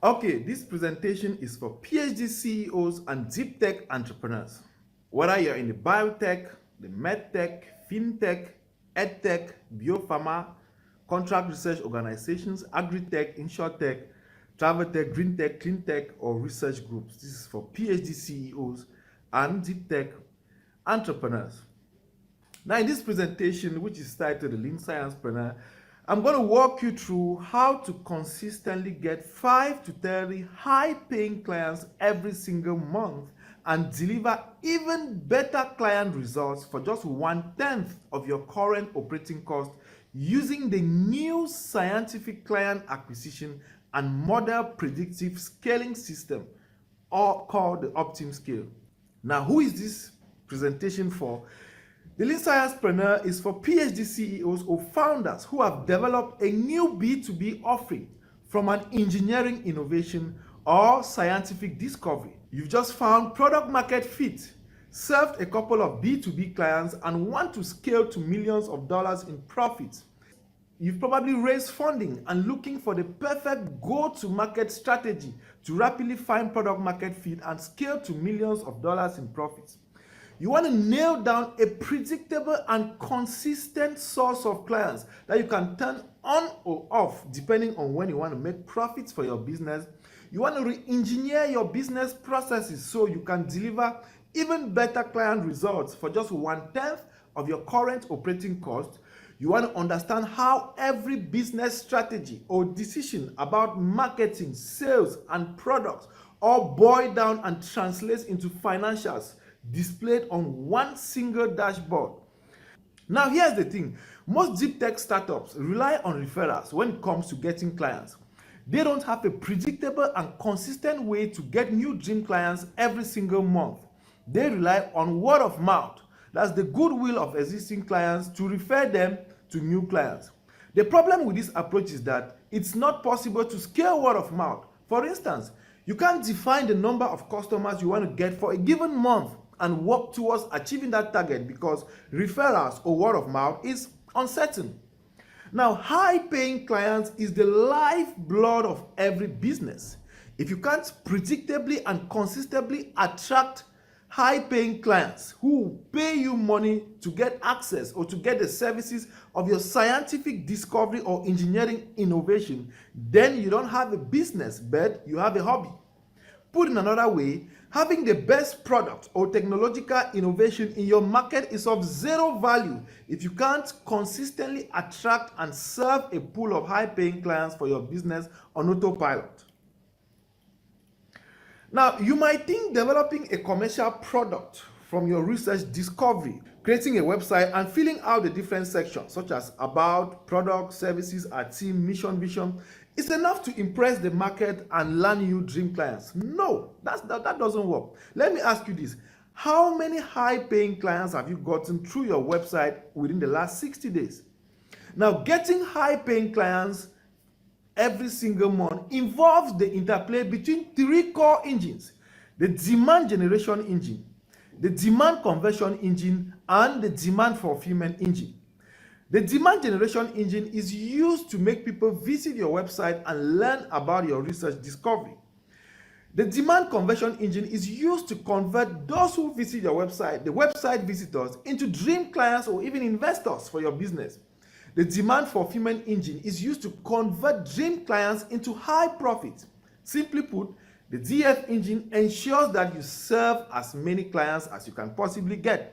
Okay, this presentation is for PhD CEOs and Deeptech entrepreneurs. Whether you're in the biotech, the medtech, fintech, edtech, biopharma, contract research organizations, agri-tech, insurtech, travel tech, green tech, clean tech, or research groups. This is for PhD CEOs and Deeptech entrepreneurs. Now, in this presentation, which is titled The Lean Sciencepreneur, I'm going to walk you through how to consistently get 5 to 30 high-paying clients every single month and deliver even better client results for just 1/10 of your current operating cost using the new scientific client acquisition and model predictive scaling system, or called the OptimScale. Now, who is this presentation for? The Lean Sciencepreneur is for PhD CEOs or founders who have developed a new B2B offering from an engineering innovation or scientific discovery. You've just found product market fit, served a couple of B2B clients, and want to scale to millions of dollars in profits. You've probably raised funding and looking for the perfect go-to-market strategy to rapidly find product market fit and scale to millions of dollars in profits. You want to nail down a predictable and consistent source of clients that you can turn on or off depending on when you want to make profits for your business. You want to re-engineer your business processes so you can deliver even better client results for just 1/10 of your current operating cost. You want to understand how every business strategy or decision about marketing, sales, and products all boil down and translates into financials displayed on one single dashboard. Now, here's the thing. Most deep tech startups rely on referrals when it comes to getting clients. They don't have a predictable and consistent way to get new dream clients every single month. They rely on word of mouth. That's the goodwill of existing clients to refer them to new clients. The problem with this approach is that it's not possible to scale word of mouth. For instance, you can't define the number of customers you want to get for a given month and work towards achieving that target because referrals or word of mouth is uncertain. Now, high-paying clients is the lifeblood of every business. If you can't predictably and consistently attract high-paying clients who pay you money to get access or to get the services of your scientific discovery or engineering innovation, then you don't have a business, but you have a hobby. Put in another way, having the best product or technological innovation in your market is of zero value if you can't consistently attract and serve a pool of high-paying clients for your business on autopilot. Now, you might think developing a commercial product from your research discovery, creating a website, and filling out the different sections such as about, product, services, our team, mission, vision is enough to impress the market and land you dream clients. No, that doesn't work. Let me ask you this. How many high-paying clients have you gotten through your website within the last 60 days? Now, getting high-paying clients every single month involves the interplay between 3 core engines: the demand generation engine, the demand conversion engine, and the demand fulfillment engine. The demand generation engine is used to make people visit your website and learn about your research discovery. The demand conversion engine is used to convert those who visit your website, the website visitors, into dream clients or even investors for your business. The demand fulfillment engine is used to convert dream clients into high profit. Simply put, the DF engine ensures that you serve as many clients as you can possibly get.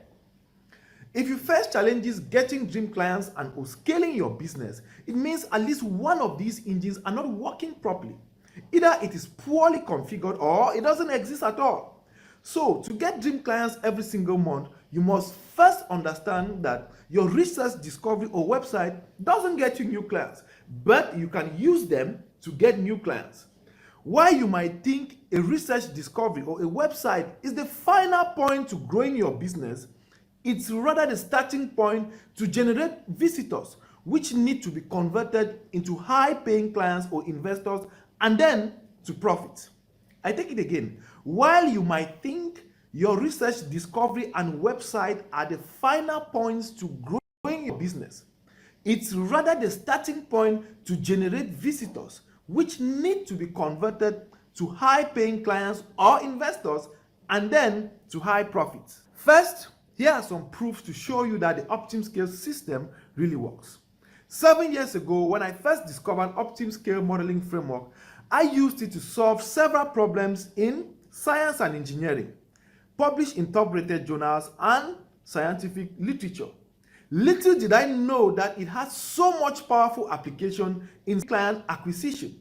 If you face challenges getting dream clients and or scaling your business, it means at least one of these engines are not working properly. Either it is poorly configured or it doesn't exist at all. So, to get dream clients every single month, you must first understand that your research discovery or website doesn't get you new clients, but you can use them to get new clients. While you might think a research discovery or a website is the final point to growing your business, it's rather the starting point to generate visitors, which need to be converted into high-paying clients or investors and then to profit. I take it again. While you might think your research discovery and website are the final points to growing your business, it's rather the starting point to generate visitors, which need to be converted to high-paying clients or investors and then to high profits. First, here are some proofs to show you that the OptimScale system really works. 7 years ago, when I first discovered OptimScale modeling framework, I used it to solve several problems in science and engineering, published in top-rated journals and scientific literature. Little did I know that it has so much powerful application in client acquisition.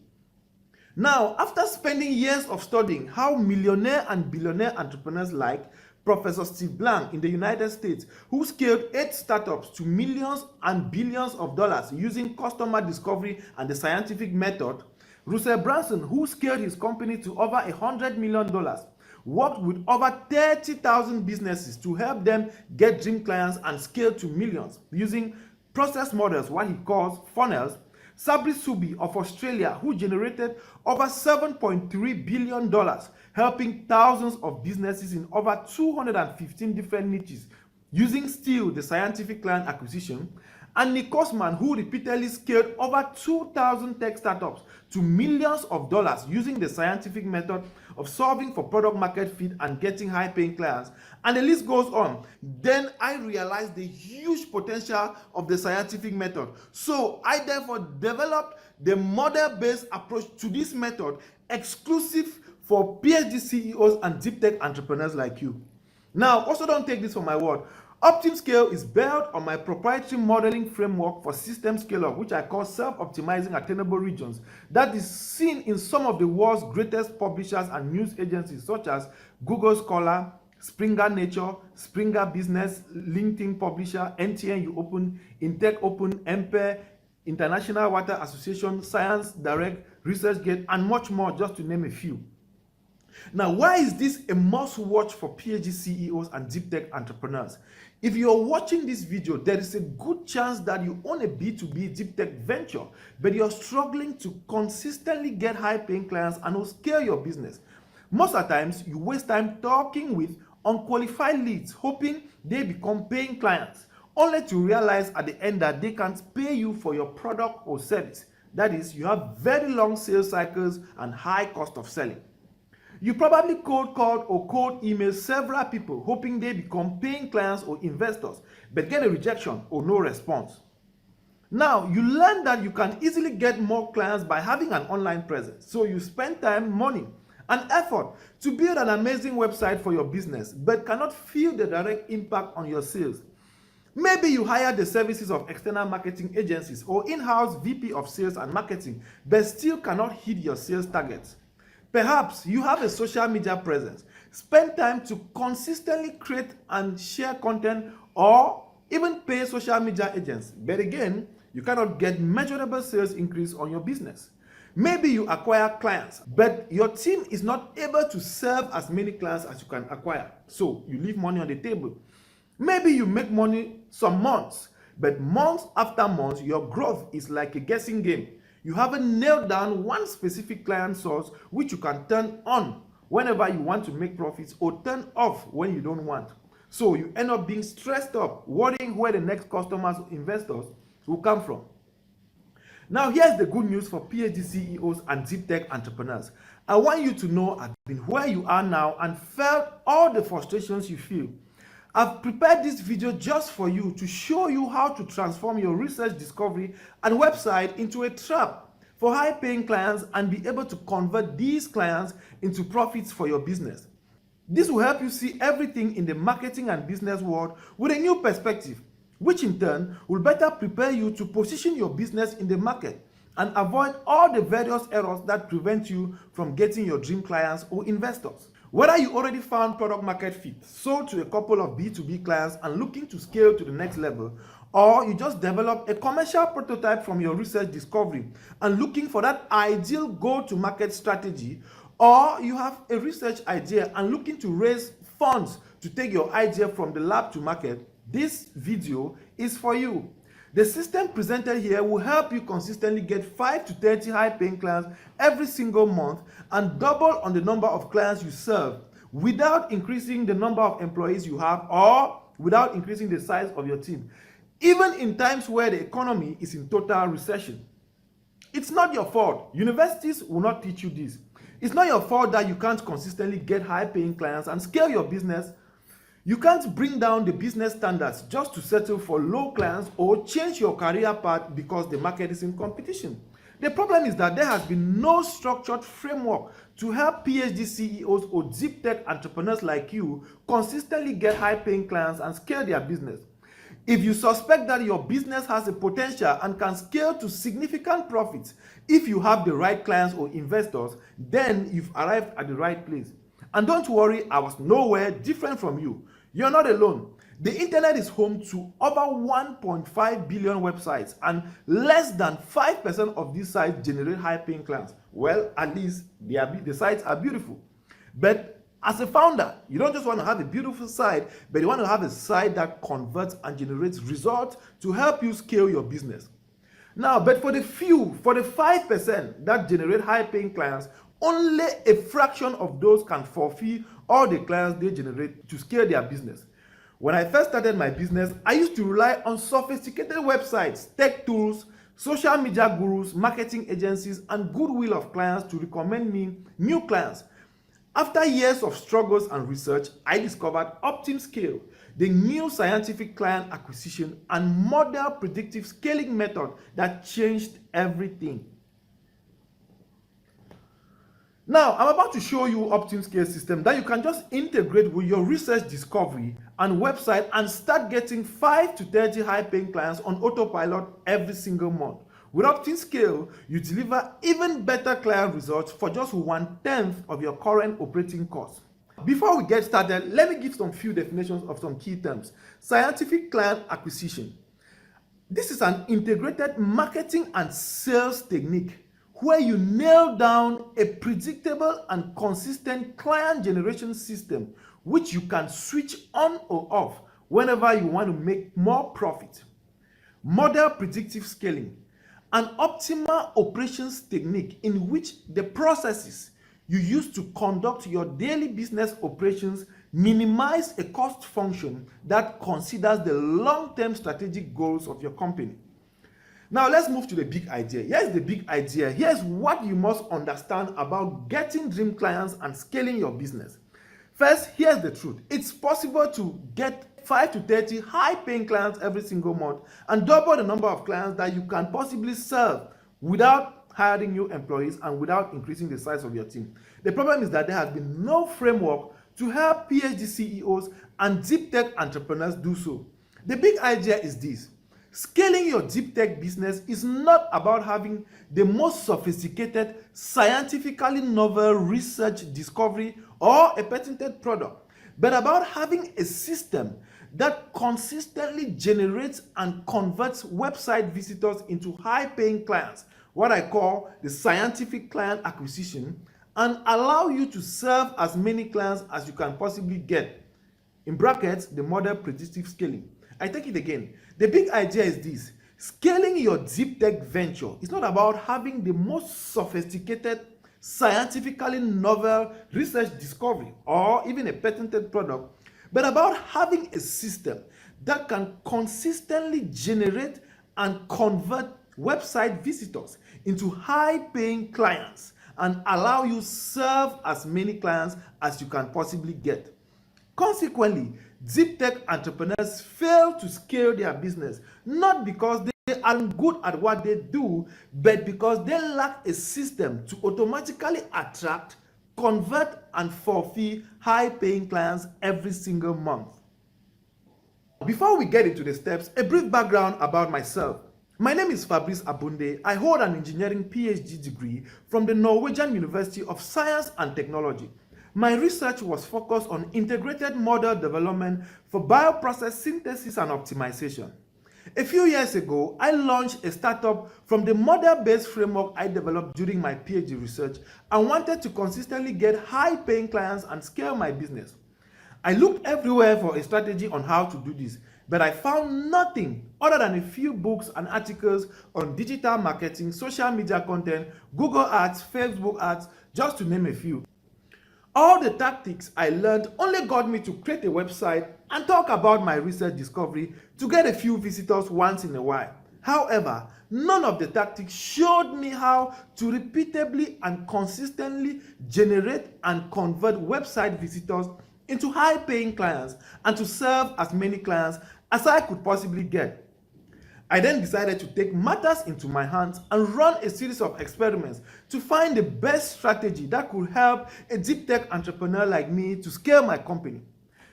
Now, after spending years of studying how millionaire and billionaire entrepreneurs like Professor Steve Blank in the United States, who scaled 8 startups to millions and billions of dollars using customer discovery and the scientific method, Russell Brunson, who scaled his company to over $100 million, worked with over 30,000 businesses to help them get dream clients and scale to millions using process models, what he calls funnels. Sabri Subi of Australia, who generated over $7.3 billion, helping thousands of businesses in over 215 different niches using still the scientific client acquisition. And Nick Kosman, who repeatedly scaled over 2,000 tech startups to millions of dollars using the scientific method of solving for product market fit and getting high-paying clients. And the list goes on. Then I realized the huge potential of the scientific method. So I therefore developed the model-based approach to this method exclusive for PhD CEOs and deep tech entrepreneurs like you. Now, also don't take this for my word. OptimScale is built on my proprietary modeling framework for system scale-up, which I call self-optimizing attainable regions, that is seen in some of the world's greatest publishers and news agencies such as Google Scholar, Springer Nature, Springer Business, LinkedIn Publisher, NTN Open, Intech Open, Empire, International Water Association, Science Direct, ResearchGate, and much more, just to name a few. Now, why is this a must-watch for PhD CEOs and deep tech entrepreneurs? If you're watching this video, there is a good chance that you own a B2B deep tech venture, but you're struggling to consistently get high-paying clients and will scale your business. Most of the times, you waste time talking with unqualified leads, hoping they become paying clients, only to realize at the end that they can't pay you for your product or service. That is, you have very long sales cycles and high cost of selling. You probably cold called or cold emailed several people hoping they become paying clients or investors, but get a rejection or no response. Now, you learn that you can easily get more clients by having an online presence. So you spend time, money, and effort to build an amazing website for your business, but cannot feel the direct impact on your sales. Maybe you hire the services of external marketing agencies or in-house VP of sales and marketing, but still cannot hit your sales targets. Perhaps you have a social media presence. Spend time to consistently create and share content or even pay social media agents. But again, you cannot get measurable sales increase on your business. Maybe you acquire clients, but your team is not able to serve as many clients as you can acquire. So you leave money on the table. Maybe you make money some months, but months after months, your growth is like a guessing game. You haven't nailed down one specific client source which you can turn on whenever you want to make profits or turn off when you don't want. So you end up being stressed up, worrying where the next customers or investors will come from. Now, here's the good news for PhD CEOs and deep tech entrepreneurs. I want you to know I've been where you are now and felt all the frustrations you feel. I've prepared this video just for you to show you how to transform your research discovery and website into a trap for high-paying clients and be able to convert these clients into profits for your business. This will help you see everything in the marketing and business world with a new perspective, which in turn will better prepare you to position your business in the market and avoid all the various errors that prevent you from getting your dream clients or investors. Whether you already found product market fit, sold to a couple of B2B clients and looking to scale to the next level, or you just developed a commercial prototype from your research discovery and looking for that ideal go-to-market strategy, or you have a research idea and looking to raise funds to take your idea from the lab to market, this video is for you. The system presented here will help you consistently get 5 to 30 high-paying clients every single month and double on the number of clients you serve without increasing the number of employees you have or without increasing the size of your team, even in times where the economy is in total recession. It's not your fault. Universities will not teach you this. It's not your fault that you can't consistently get high-paying clients and scale your business. You can't bring down the business standards just to settle for low clients or change your career path because the market is in competition. The problem is that there has been no structured framework to help PhD CEOs or Deeptech entrepreneurs like you consistently get high-paying clients and scale their business. If you suspect that your business has a potential and can scale to significant profits, if you have the right clients or investors, then you've arrived at the right place. And don't worry, I was nowhere different from you. You're not alone. The internet is home to over 1.5 billion websites, and less than 5% of these sites generate high-paying clients. Well, at least the sites are beautiful. But as a founder, you don't just want to have a beautiful site, but you want to have a site that converts and generates results to help you scale your business. Now, but for the 5% that generate high-paying clients, only a fraction of those can fulfill all the clients they generate to scale their business. When I first started my business, I used to rely on sophisticated websites, tech tools, social media gurus, marketing agencies, and goodwill of clients to recommend me new clients. After years of struggles and research, I discovered OptimScale, the new scientific client acquisition and model predictive scaling method that changed everything. Now, I'm about to show you OptimScale system that you can just integrate with your research discovery and website and start getting 5 to 30 high-paying clients on autopilot every single month. With OptimScale, you deliver even better client results for just 1/10 of your current operating costs. Before we get started, let me give some few definitions of some key terms. Scientific client acquisition. This is an integrated marketing and sales technique where you nail down a predictable and consistent client generation system which you can switch on or off whenever you want to make more profit. Model predictive scaling, an optimal operations technique in which the processes you use to conduct your daily business operations minimize a cost function that considers the long-term strategic goals of your company. Now let's move to the big idea. Here's the big idea. Here's what you must understand about getting dream clients and scaling your business. First, here's the truth. It's possible to get 5 to 30 high-paying clients every single month and double the number of clients that you can possibly serve without hiring new employees and without increasing the size of your team. The problem is that there has been no framework to help PhD CEOs and deep tech entrepreneurs do so. The big idea is this. Scaling your deep tech business is not about having the most sophisticated, scientifically novel research discovery or a patented product, but about having a system that consistently generates and converts website visitors into high-paying clients, what I call the scientific client acquisition, and allow you to serve as many clients as you can possibly get. In brackets, the model predictive scaling. I take it again. The big idea is this. Scaling your deep tech venture is not about having the most sophisticated, scientifically novel research discovery or even a patented product, but about having a system that can consistently generate and convert website visitors into high-paying clients and allow you serve as many clients as you can possibly get. Consequently, deep tech entrepreneurs fail to scale their business, not because they aren't good at what they do, but because they lack a system to automatically attract, convert, and fulfill high-paying clients every single month. Before we get into the steps, a brief background about myself. My name is Abunde. I hold an engineering PhD degree from the Norwegian University of Science and Technology. My research was focused on integrated model development for bioprocess synthesis and optimization. A few years ago, I launched a startup from the model-based framework I developed during my PhD research and wanted to consistently get high-paying clients and scale my business. I looked everywhere for a strategy on how to do this, but I found nothing other than a few books and articles on digital marketing, social media content, Google Ads, Facebook Ads, just to name a few. All the tactics I learned only got me to create a website and talk about my research discovery to get a few visitors once in a while. However, none of the tactics showed me how to repeatably and consistently generate and convert website visitors into high-paying clients and to serve as many clients as I could possibly get. I then decided to take matters into my hands and run a series of experiments to find the best strategy that could help a deep tech entrepreneur like me to scale my company.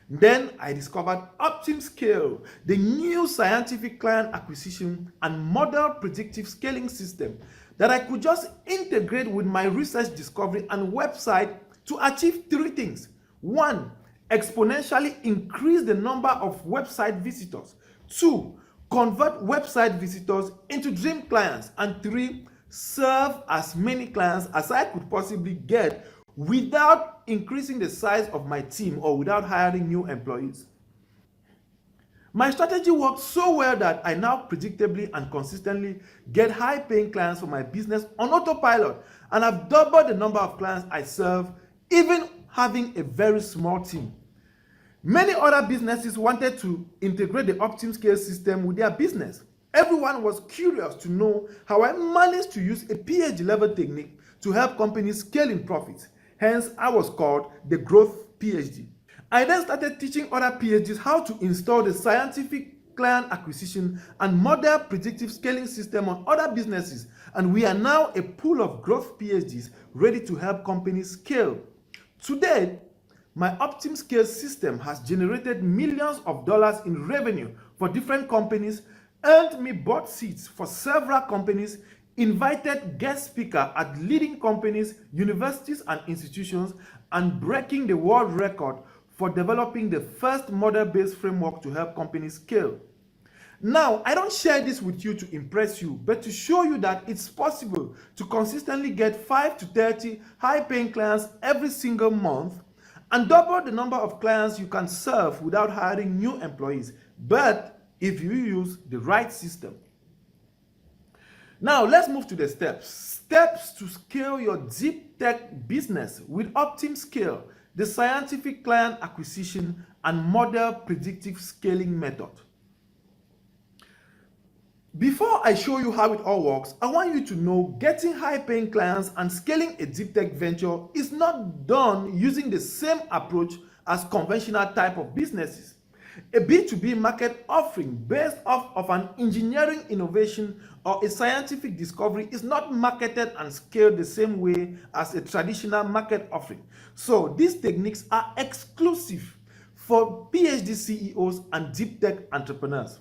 Then I discovered OptimScale, the new scientific client acquisition and model predictive scaling system that I could just integrate with my research discovery and website to achieve three things. One, exponentially increase the number of website visitors. Two, convert website visitors into dream clients. And three, serve as many clients as I could possibly get without increasing the size of my team or without hiring new employees. My strategy worked so well that I now predictably and consistently get high-paying clients for my business on autopilot, and I've doubled the number of clients I serve, even having a very small team. Many other businesses wanted to integrate the OptimScale system with their business. Everyone was curious to know how I managed to use a PhD level technique to help companies scale in profits. Hence, I was called the Growth PhD. I then started teaching other PhDs how to install the scientific client acquisition and model predictive scaling system on other businesses, and we are now a pool of growth PhDs ready to help companies scale. Today, my OptimScale system has generated millions of dollars in revenue for different companies, earned me board seats for several companies, invited guest speakers at leading companies, universities, and institutions, and breaking the world record for developing the first model-based framework to help companies scale. Now, I don't share this with you to impress you, but to show you that it's possible to consistently get 5 to 30 high-paying clients every single month and double the number of clients you can serve without hiring new employees, but if you use the right system. Now, let's move to the steps. Steps to scale your deep tech business with OptimScale, the scientific client acquisition and model predictive scaling method. Before I show you how it all works, I want you to know getting high-paying clients and scaling a deep tech venture is not done using the same approach as conventional type of businesses. A B2B market offering based off of an engineering innovation or a scientific discovery is not marketed and scaled the same way as a traditional market offering. So these techniques are exclusive for PhD CEOs and deep tech entrepreneurs.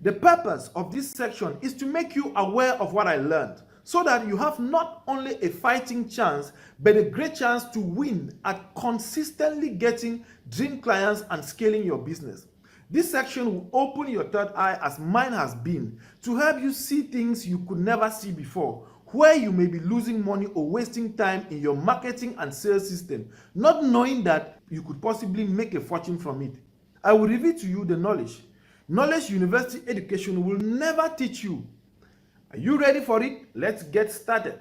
The purpose of this section is to make you aware of what I learned, so that you have not only a fighting chance, but a great chance to win at consistently getting dream clients and scaling your business. This section will open your third eye, as mine has been, to help you see things you could never see before, where you may be losing money or wasting time in your marketing and sales system, not knowing that you could possibly make a fortune from it. I will reveal to you the knowledge. Knowledge university education will never teach you. Are you ready for it? Let's get started.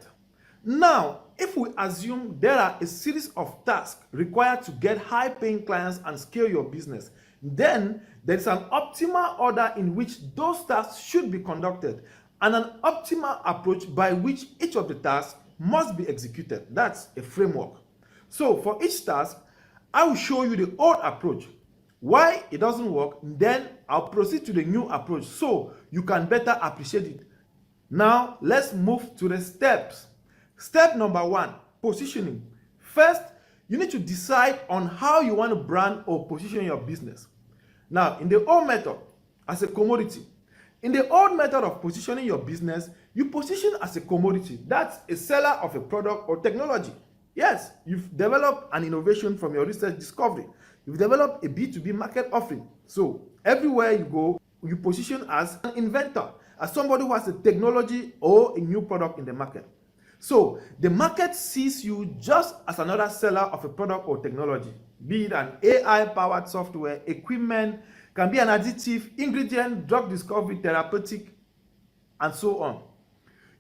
Now, if we assume there are a series of tasks required to get high-paying clients and scale your business, then there is an optimal order in which those tasks should be conducted and an optimal approach by which each of the tasks must be executed. That's a framework. So for each task, I will show you the old approach, why it doesn't work, then I'll proceed to the new approach so you can better appreciate it. Now, let's move to the steps. Step number 1, positioning. First, you need to decide on how you want to brand or position your business. Now, in the old method, as a commodity. In the old method of positioning your business, you position as a commodity. That's a seller of a product or technology. Yes, you've developed an innovation from your research discovery. You've developed a B2B market offering. So everywhere you go, you position as an inventor, as somebody who has a technology or a new product in the market. So the market sees you just as another seller of a product or technology, be it an AI-powered software, equipment, can be an additive, ingredient, drug discovery, therapeutic, and so on.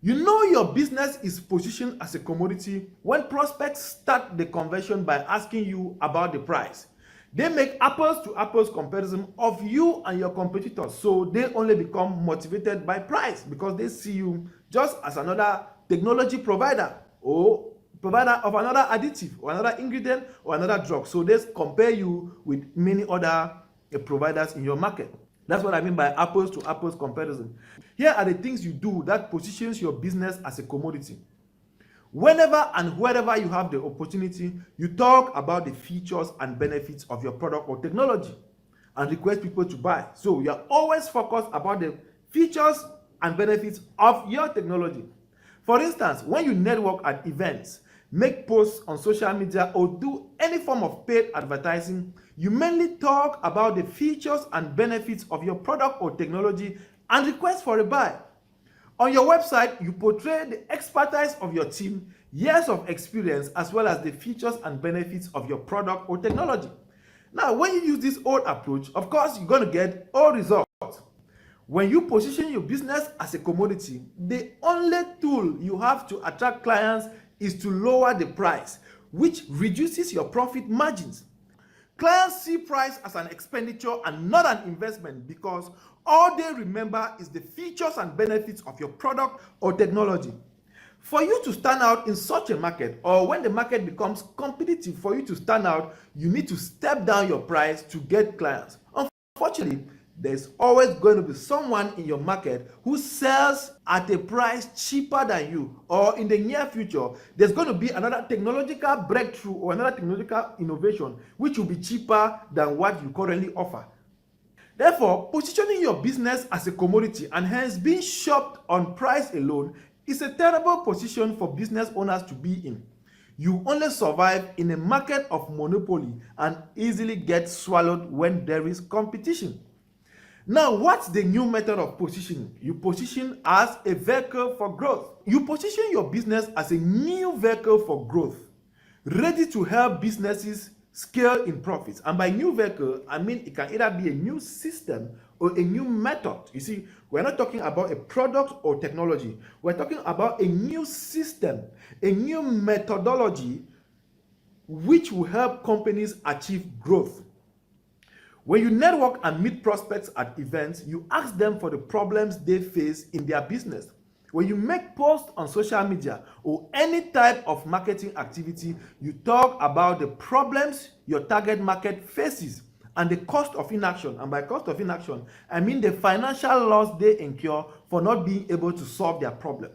You know your business is positioned as a commodity when prospects start the conversation by asking you about the price. They make apples to apples comparison of you and your competitors. So they only become motivated by price because they see you just as another technology provider or provider of another additive or another ingredient or another drug. So they compare you with many other providers in your market. That's what I mean by apples to apples comparison. Here are the things you do that positions your business as a commodity. Whenever and wherever you have the opportunity, you talk about the features and benefits of your product or technology and request people to buy. So you are always focused about the features and benefits of your technology. For instance, when you network at events, make posts on social media, or do any form of paid advertising, you mainly talk about the features and benefits of your product or technology and request for a buy. On your website, you portray the expertise of your team, years of experience, as well as the features and benefits of your product or technology. Now, when you use this old approach, of course, you're going to get old results. When you position your business as a commodity, the only tool you have to attract clients is to lower the price, which reduces your profit margins. Clients see price as an expenditure and not an investment because all they remember is the features and benefits of your product or technology. For you to stand out in such a market, or when the market becomes competitive, for you to stand out, you need to step down your price to get clients. Unfortunately, there's always going to be someone in your market who sells at a price cheaper than you, or in the near future, there's going to be another technological breakthrough or another technological innovation which will be cheaper than what you currently offer. Therefore, positioning your business as a commodity and hence being shopped on price alone is a terrible position for business owners to be in. You only survive in a market of monopoly and easily get swallowed when there is competition. Now, what's the new method of positioning? You position as a vehicle for growth. You position your business as a new vehicle for growth, ready to help businesses scale in profits. And by new vehicle, I mean it can either be a new system or a new method. You see, we're not talking about a product or technology. We're talking about a new system, a new methodology which will help companies achieve growth. When you network and meet prospects at events, you ask them for the problems they face in their business. When you make posts on social media or any type of marketing activity, you talk about the problems your target market faces and the cost of inaction. And by cost of inaction, I mean the financial loss they incur for not being able to solve their problem.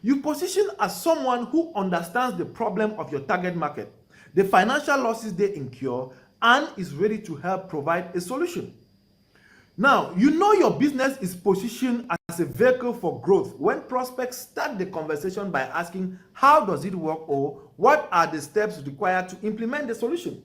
You position as someone who understands the problem of your target market, the financial losses they incur, and is ready to help provide a solution. Now, you know your business is positioned as a vehicle for growth when prospects start the conversation by asking, how does it work, or what are the steps required to implement the solution?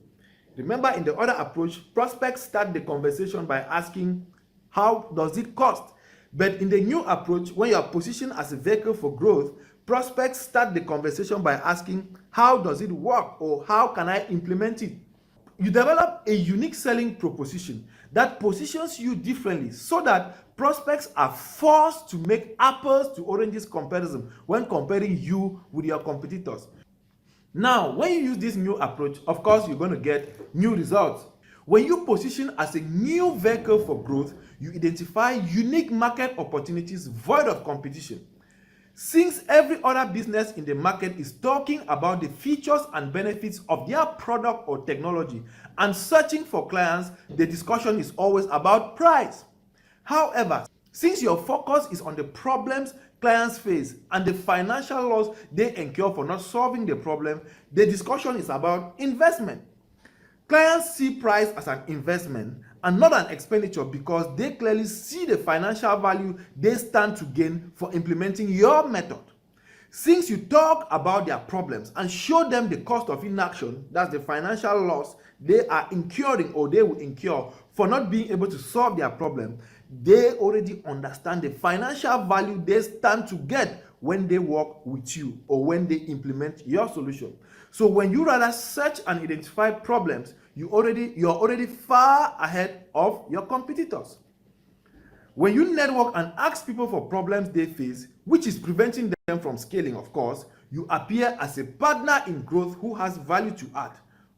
Remember, in the other approach, prospects start the conversation by asking, how does it cost? But in the new approach, when you are positioned as a vehicle for growth, prospects start the conversation by asking, how does it work, or how can I implement it? You develop a unique selling proposition that positions you differently so that prospects are forced to make apples to oranges comparison when comparing you with your competitors. Now, when you use this new approach, of course, you're going to get new results. When you position as a new vehicle for growth, you identify unique market opportunities void of competition. Since every other business in the market is talking about the features and benefits of their product or technology and searching for clients, the discussion is always about price. However, since your focus is on the problems clients face and the financial loss they incur for not solving the problem, the discussion is about investment. Clients see price as an investment and not an expenditure because they clearly see the financial value they stand to gain for implementing your method. Since you talk about their problems and show them the cost of inaction, that's the financial loss they are incurring or they will incur for not being able to solve their problem, they already understand the financial value they stand to get when they work with you or when they implement your solution. So when you rather search and identify problems, you're already far ahead of your competitors. When you network and ask people for problems they face, which is preventing them from scaling, of course, you appear as a partner in growth who has value to add.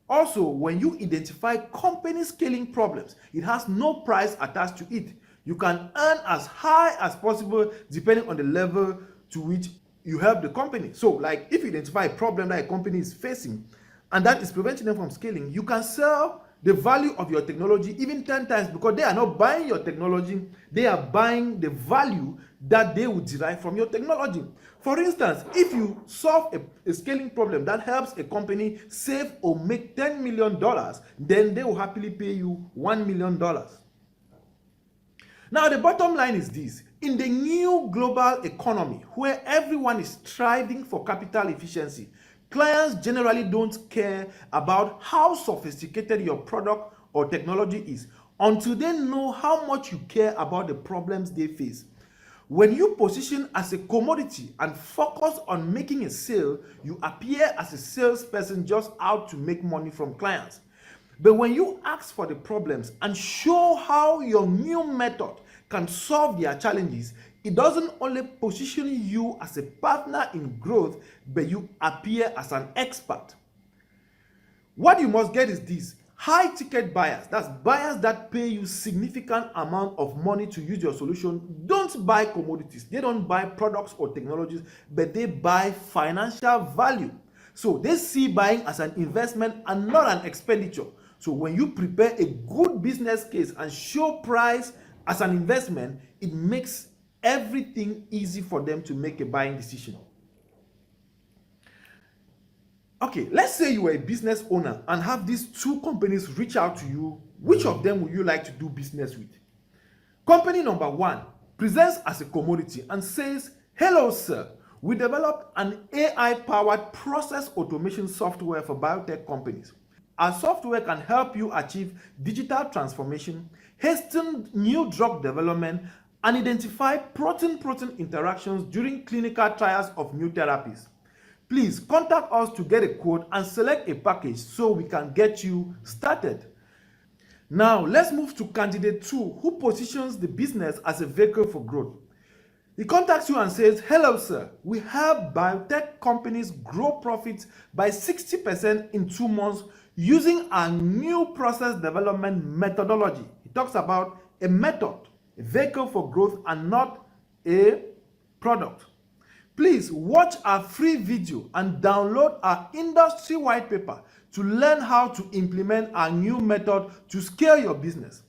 Also, when you identify company scaling problems, it has no price attached to it. You can earn as high as possible depending on the level to which you help the company. So, like if you identify a problem that a company is facing and that is preventing them from scaling, you can sell the value of your technology even 10 times, because they are not buying your technology, they are buying the value that they would derive from your technology. For instance, if you solve a scaling problem that helps a company save or make $10 million, then they will happily pay you $1 million. Now, the bottom line is this: in the new global economy where everyone is striving for capital efficiency, clients generally don't care about how sophisticated your product or technology is until they know how much you care about the problems they face. When you position as a commodity and focus on making a sale, you appear as a salesperson just out to make money from clients. But when you ask for the problems and show how your new method can solve their challenges, it doesn't only position you as a partner in growth, but you appear as an expert. What you must get is this: high ticket buyers, that's buyers that pay you significant amount of money to use your solution, don't buy commodities. They don't buy products or technologies, but they buy financial value. So they see buying as an investment and not an expenditure. So when you prepare a good business case and show price as an investment, it makes everything easy for them to make a buying decision. Okay, let's say you are a business owner and have these two companies reach out to you. Which of them would you like to do business with? Company number one presents as a commodity and says, "Hello, sir. We developed an AI-powered process automation software for biotech companies. Our software can help you achieve digital transformation, hasten new drug development, and identify protein-protein interactions during clinical trials of new therapies. Please contact us to get a quote and select a package so we can get you started." Now, let's move to candidate 2, who positions the business as a vehicle for growth. He contacts you and says, "Hello, sir. We help biotech companies grow profits by 60% in 2 months using our new process development methodology." He talks about a method, a vehicle for growth, and not a product. "Please watch our free video and download our industry white paper to learn how to implement our new method to scale your business.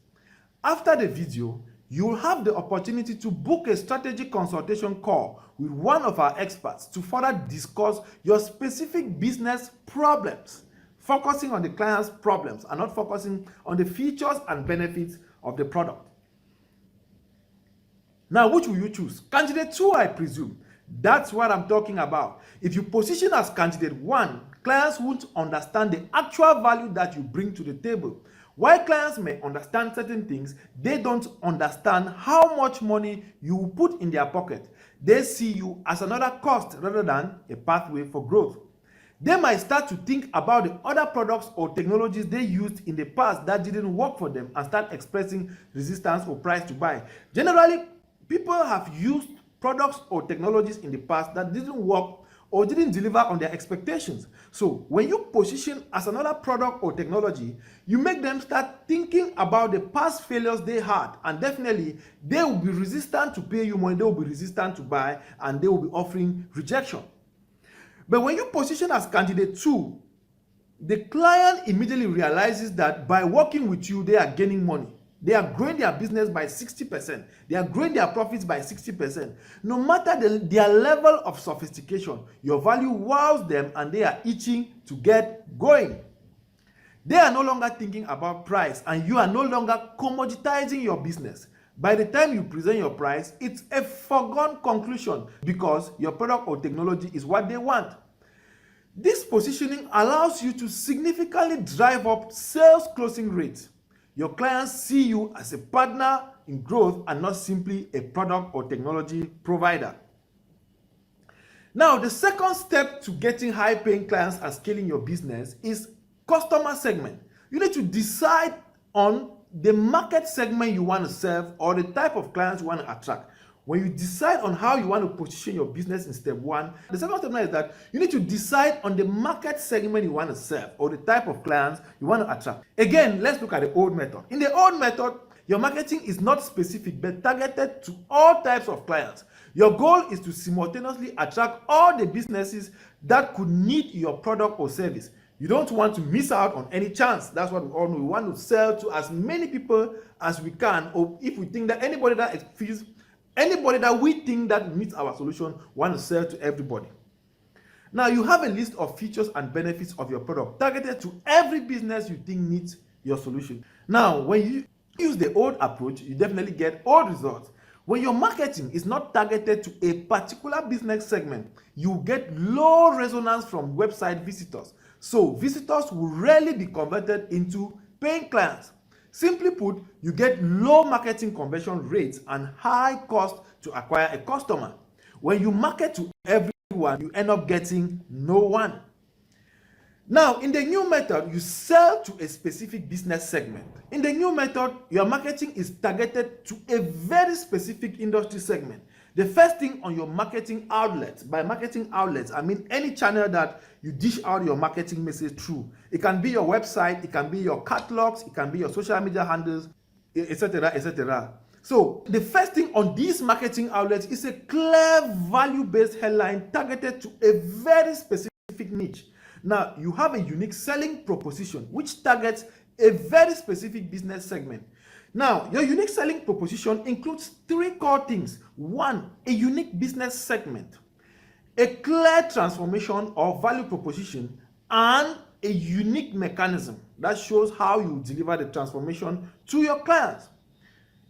After the video, you will have the opportunity to book a strategic consultation call with one of our experts to further discuss your specific business problems, focusing on the client's problems and not focusing on the features and benefits of the product." Now, which will you choose? Candidate 2, I presume. That's what I'm talking about. If you position as candidate 1, clients won't understand the actual value that you bring to the table. While clients may understand certain things, they don't understand how much money you will put in their pocket. They see you as another cost rather than a pathway for growth. They might start to think about the other products or technologies they used in the past that didn't work for them and start expressing resistance or price to buy. Generally, people have used products or technologies in the past that didn't work or didn't deliver on their expectations. So when you position as another product or technology, you make them start thinking about the past failures they had, and definitely they will be resistant to pay you money, they will be resistant to buy, and they will be offering rejection. But when you position as candidate 2, the client immediately realizes that by working with you, they are gaining money. They are growing their business by 60%. They are growing their profits by 60%. No matter their level of sophistication, your value wows them and they are itching to get going. They are no longer thinking about price, and you are no longer commoditizing your business. By the time you present your price, it's a foregone conclusion because your product or technology is what they want. This positioning allows you to significantly drive up sales closing rates. Your clients see you as a partner in growth and not simply a product or technology provider. Now, the second step to getting high-paying clients and scaling your business is customer segment. You need to decide on the market segment you want to serve or the type of clients you want to attract. When you decide on how you want to position your business in step one, the second step now is that you need to decide on the market segment you want to serve or the type of clients you want to attract. Again, let's look at the old method. In the old method, your marketing is not specific but targeted to all types of clients. Your goal is to simultaneously attract all the businesses that could need your product or service. You don't want to miss out on any chance. That's what we all know. We want to sell to as many people as we can, or if we think that anybody that we think that needs our solution, want to sell to everybody. Now you have a list of features and benefits of your product targeted to every business you think needs your solution. Now, when you use the old approach, you definitely get old results. When your marketing is not targeted to a particular business segment, you get low resonance from website visitors. So visitors will rarely be converted into paying clients. Simply put, you get low marketing conversion rates and high cost to acquire a customer. When you market to everyone, you end up getting no one. Now, in the new method, you sell to a specific business segment. In the new method, your marketing is targeted to a very specific industry segment. The first thing on your marketing outlets, by marketing outlets, I mean any channel that you dish out your marketing message through. It can be your website, it can be your catalogs, it can be your social media handles, etc., etc. So the first thing on these marketing outlets is a clear value-based headline targeted to a very specific niche. Now, you have a unique selling proposition which targets a very specific business segment. Now, your unique selling proposition includes three core things. One, a unique business segment, a clear transformation or value proposition, and a unique mechanism that shows how you deliver the transformation to your clients.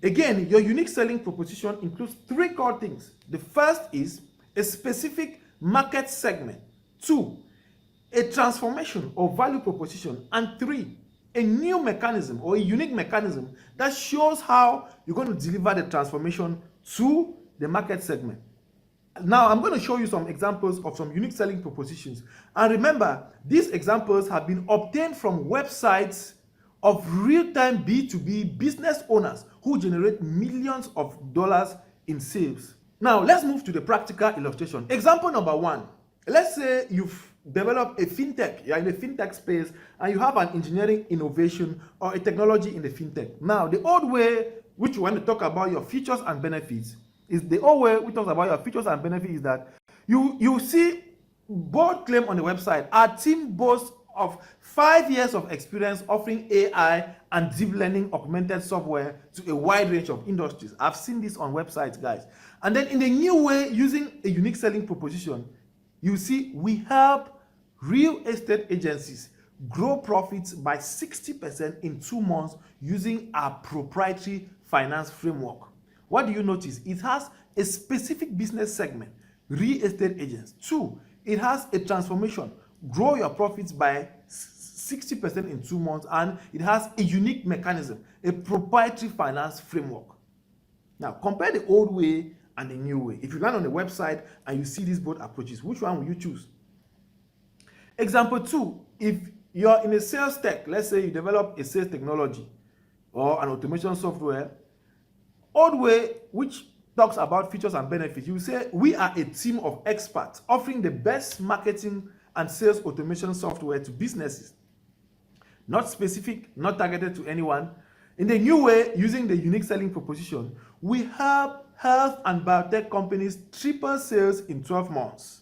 Again, your unique selling proposition includes three core things. The first is a specific market segment. Two, a transformation or value proposition. And three, a new mechanism or a unique mechanism that shows how you're going to deliver the transformation to the market segment. Now, I'm going to show you some examples of some unique selling propositions. And remember, these examples have been obtained from websites of real-time B2B business owners who generate millions of dollars in sales. Now, let's move to the practical illustration. Example number one. Let's say you've developed a fintech, you're in the fintech space, and you have an engineering innovation or a technology in the fintech. Now, the old way, which you want to talk about your features and benefits, is the old way we talk about your features and benefits is that you see bold claim on the website. Our team boasts of 5 years of experience offering AI and deep learning augmented software to a wide range of industries. I've seen this on websites, guys. And then in the new way, using a unique selling proposition, you see we help real estate agencies grow profits by 60% in 2 months using our proprietary finance framework. What do you notice? It has a specific business segment, real estate agents. 2, it has a transformation, grow your profits by 60% in 2 months, and it has a unique mechanism, a proprietary finance framework. Now, compare the old way and the new way. If you land on the website and you see these both approaches, which one will you choose? Example 2, if you're in a sales tech, let's say you develop a sales technology or an automation software, old way, which talks about features and benefits, you say we are a team of experts offering the best marketing and sales automation software to businesses. Not specific, not targeted to anyone. In the new way, using the unique selling proposition, we help health and biotech companies triple sales in 12 months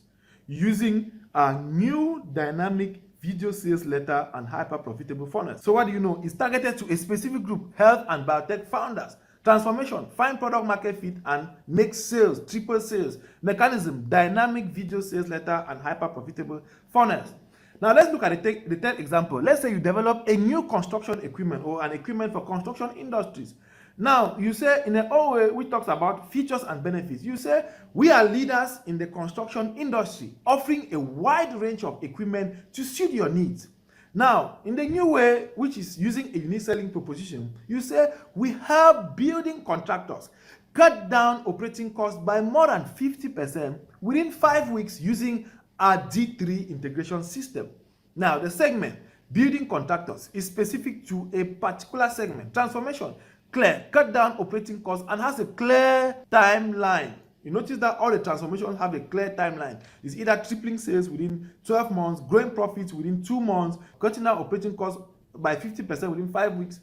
using a new dynamic video sales letter and hyper profitable funnels. So what do you know? It's targeted to a specific group, health and biotech founders. Transformation, find product market fit and make sales, triple sales. Mechanism, dynamic video sales letter and hyper profitable funnels. Now let's look at the third example. Let's say you develop a new construction equipment or an equipment for construction industries. Now you say in an old way, which talks about features and benefits, you say we are leaders in the construction industry, offering a wide range of equipment to suit your needs. Now, in the new way, which is using a unique selling proposition, you say we help building contractors cut down operating costs by more than 50% within 5 weeks using our D3 integration system. Now, the segment, building contractors, is specific to a particular segment. Transformation, clear, cut down operating costs, and has a clear timeline. You notice that all the transformations have a clear timeline. It's either tripling sales within 12 months, growing profits within 2 months, cutting down operating costs by 50% within 5 weeks,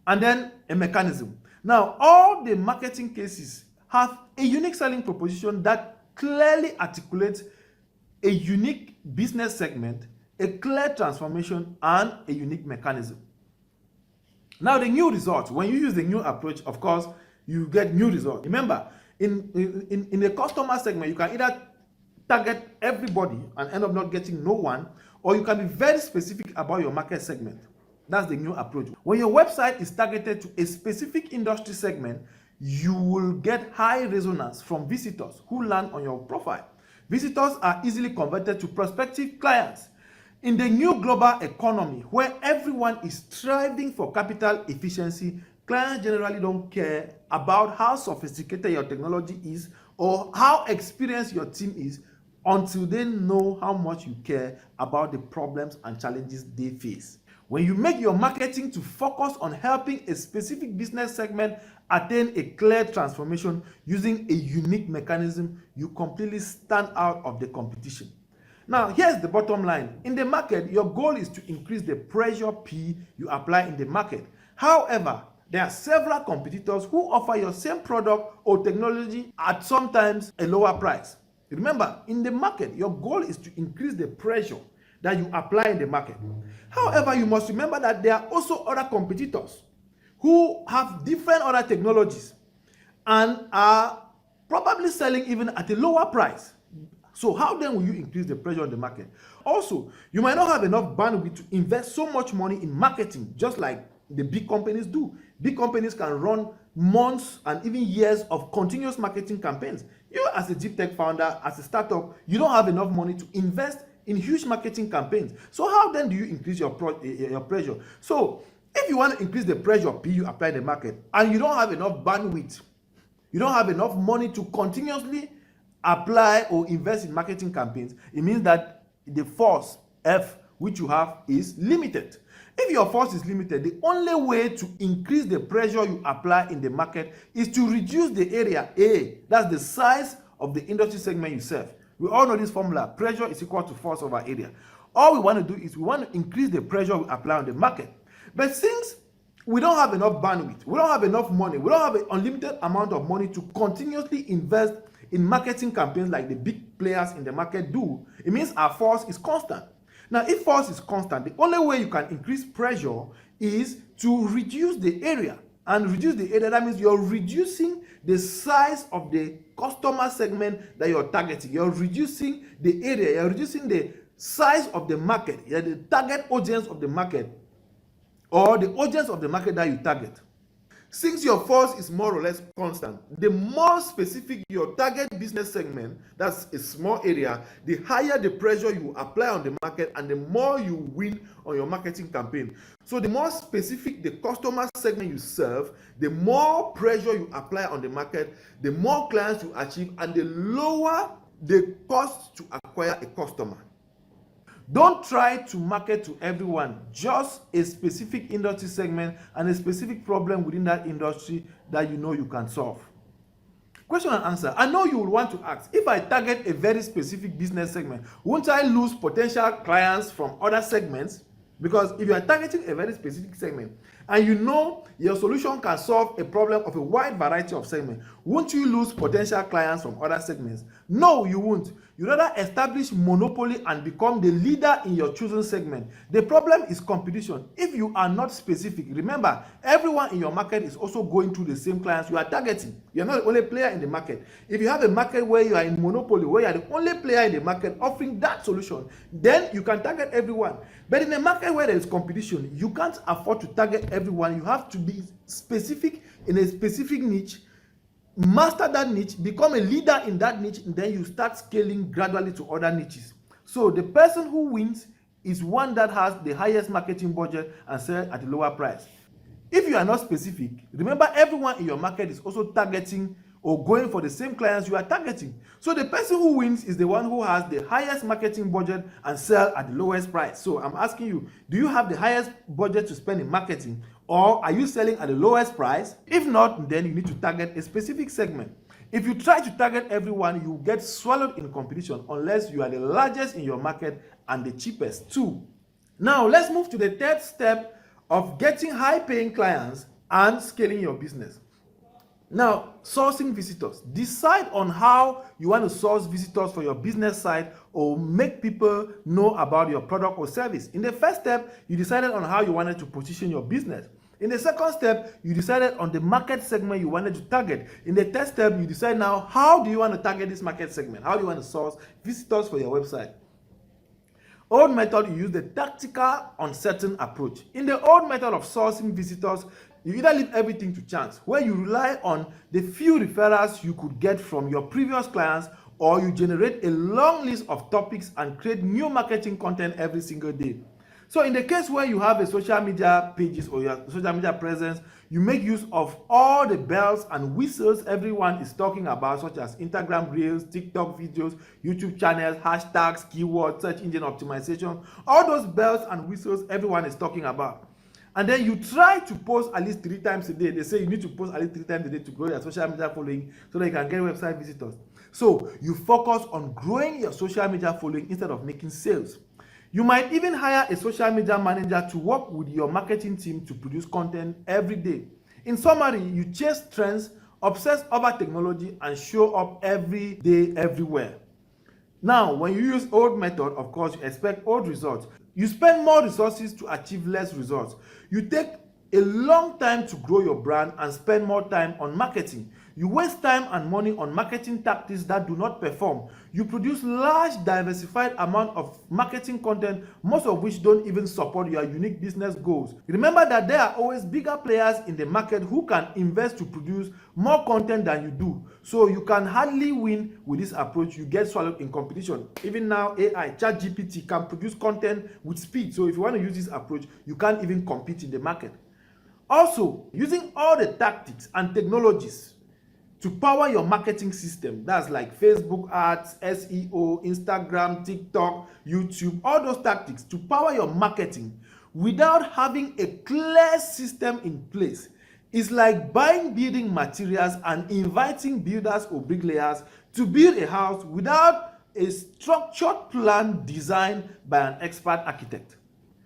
and then a mechanism. Now, all the marketing cases have a unique selling proposition that clearly articulates a unique business segment, a clear transformation, and a unique mechanism. Now, the new result, when you use the new approach, of course, you get new results. Remember, in the customer segment, you can either target everybody and end up not getting no one, or you can be very specific about your market segment. That's the new approach. When your website is targeted to a specific industry segment, you will get high resonance from visitors who land on your profile. Visitors are easily converted to prospective clients. In the new global economy, where everyone is striving for capital efficiency, clients generally don't care about how sophisticated your technology is or how experienced your team is until they know how much you care about the problems and challenges they face. When you make your marketing to focus on helping a specific business segment attain a clear transformation using a unique mechanism, you completely stand out of the competition. Now, here's the bottom line. In the market, your goal is to increase the pressure P you apply in the market. However, there are several competitors who offer your same product or technology at sometimes a lower price. Remember, in the market, your goal is to increase the pressure that you apply in the market. However, you must remember that there are also other competitors who have different other technologies and are probably selling even at a lower price. So how then will you increase the pressure on the market? Also, you might not have enough bandwidth to invest so much money in marketing, just like the big companies do. Big companies can run months and even years of continuous marketing campaigns. You as a Deeptech founder, as a startup, you don't have enough money to invest in huge marketing campaigns. So how then do you increase your pressure? So if you want to increase the pressure P you apply in the market and you don't have enough bandwidth, you don't have enough money to continuously apply or invest in marketing campaigns, it means that the force F which you have is limited. If your force is limited, the only way to increase the pressure you apply in the market is to reduce the area A. That's the size of the industry segment you serve. We all know this formula. Pressure is equal to force over area. All we want to do is we want to increase the pressure we apply on the market. But since we don't have enough bandwidth, we don't have enough money, we don't have an unlimited amount of money to continuously invest in marketing campaigns like the big players in the market do, it means our force is constant. Now, if force is constant, the only way you can increase pressure is to reduce the area. And reduce the area, that means you're reducing the size of the customer segment that you're targeting. You're reducing the area, you're reducing the size of the market, you're the target audience of the market, or the audience of the market that you target. Since your force is more or less constant, the more specific your target business segment, that's a small area, the higher the pressure you apply on the market and the more you win on your marketing campaign. So the more specific the customer segment you serve, the more pressure you apply on the market, the more clients you achieve, and the lower the cost to acquire a customer. Don't try to market to everyone, just a specific industry segment and a specific problem within that industry that you know you can solve. Question and answer. I know you will want to ask, if I target a very specific business segment, won't I lose potential clients from other segments? Because if you are targeting a very specific segment and you know your solution can solve a problem of a wide variety of segments, won't you lose potential clients from other segments? No, you won't. You rather establish monopoly and become the leader in your chosen segment. The problem is competition. If you are not specific, remember, everyone in your market is also going through the same clients you are targeting. You are not the only player in the market. If you have a market where you are in monopoly, where you are the only player in the market offering that solution, then you can target everyone. But in a market where there is competition, you can't afford to target everyone. You have to be specific in a specific niche, master that niche, become a leader in that niche, and then you start scaling gradually to other niches. So the person who wins is one that has the highest marketing budget and sells at a lower price. If you are not specific, remember everyone in your market is also targeting or going for the same clients you are targeting. So the person who wins is the one who has the highest marketing budget and sell at the lowest price. So I'm asking you, do you have the highest budget to spend in marketing, Or are you selling at the lowest price? If not, then you need to target a specific segment. If you try to target everyone, you get swallowed in competition unless you are the largest in your market and the cheapest too. Now, let's move to the third step of getting high-paying clients and scaling your business. Now, sourcing visitors. Decide on how you want to source visitors for your business site or make people know about your product or service. In the first step, you decided on how you wanted to position your business. In the second step, you decided on the market segment you wanted to target. In the third step, you decide now how do you want to target this market segment? How do you want to source visitors for your website? Old method, you use the tactical, uncertain approach. In the old method of sourcing visitors, you either leave everything to chance, where you rely on the few referrals you could get from your previous clients, or you generate a long list of topics and create new marketing content every single day. So in the case where you have a social media pages or your social media presence, you make use of all the bells and whistles everyone is talking about, such as Instagram Reels, TikTok videos, YouTube channels, hashtags, keywords, search engine optimization, all those bells and whistles everyone is talking about. And then you try to post at least 3 times a day. They say you need to post at least 3 times a day to grow your social media following so that you can get website visitors. So you focus on growing your social media following instead of making sales. You might even hire a social media manager to work with your marketing team to produce content every day. In summary, you chase trends, obsess over technology, and show up every day, everywhere. Now, when you use old method, of course, you expect old results. You spend more resources to achieve less results. You take a long time to grow your brand and spend more time on marketing. You waste time and money on marketing tactics that do not perform. You produce large, diversified amount of marketing content, most of which don't even support your unique business goals. Remember that there are always bigger players in the market who can invest to produce more content than you do. So you can hardly win with this approach. You get swallowed in competition. Even now, AI, ChatGPT can produce content with speed. So if you want to use this approach, you can't even compete in the market. Also, using all the tactics and technologies to power your marketing system, that's like Facebook ads, SEO, Instagram, TikTok, YouTube, all those tactics to power your marketing without having a clear system in place is like buying building materials and inviting builders or bricklayers to build a house without a structured plan designed by an expert architect.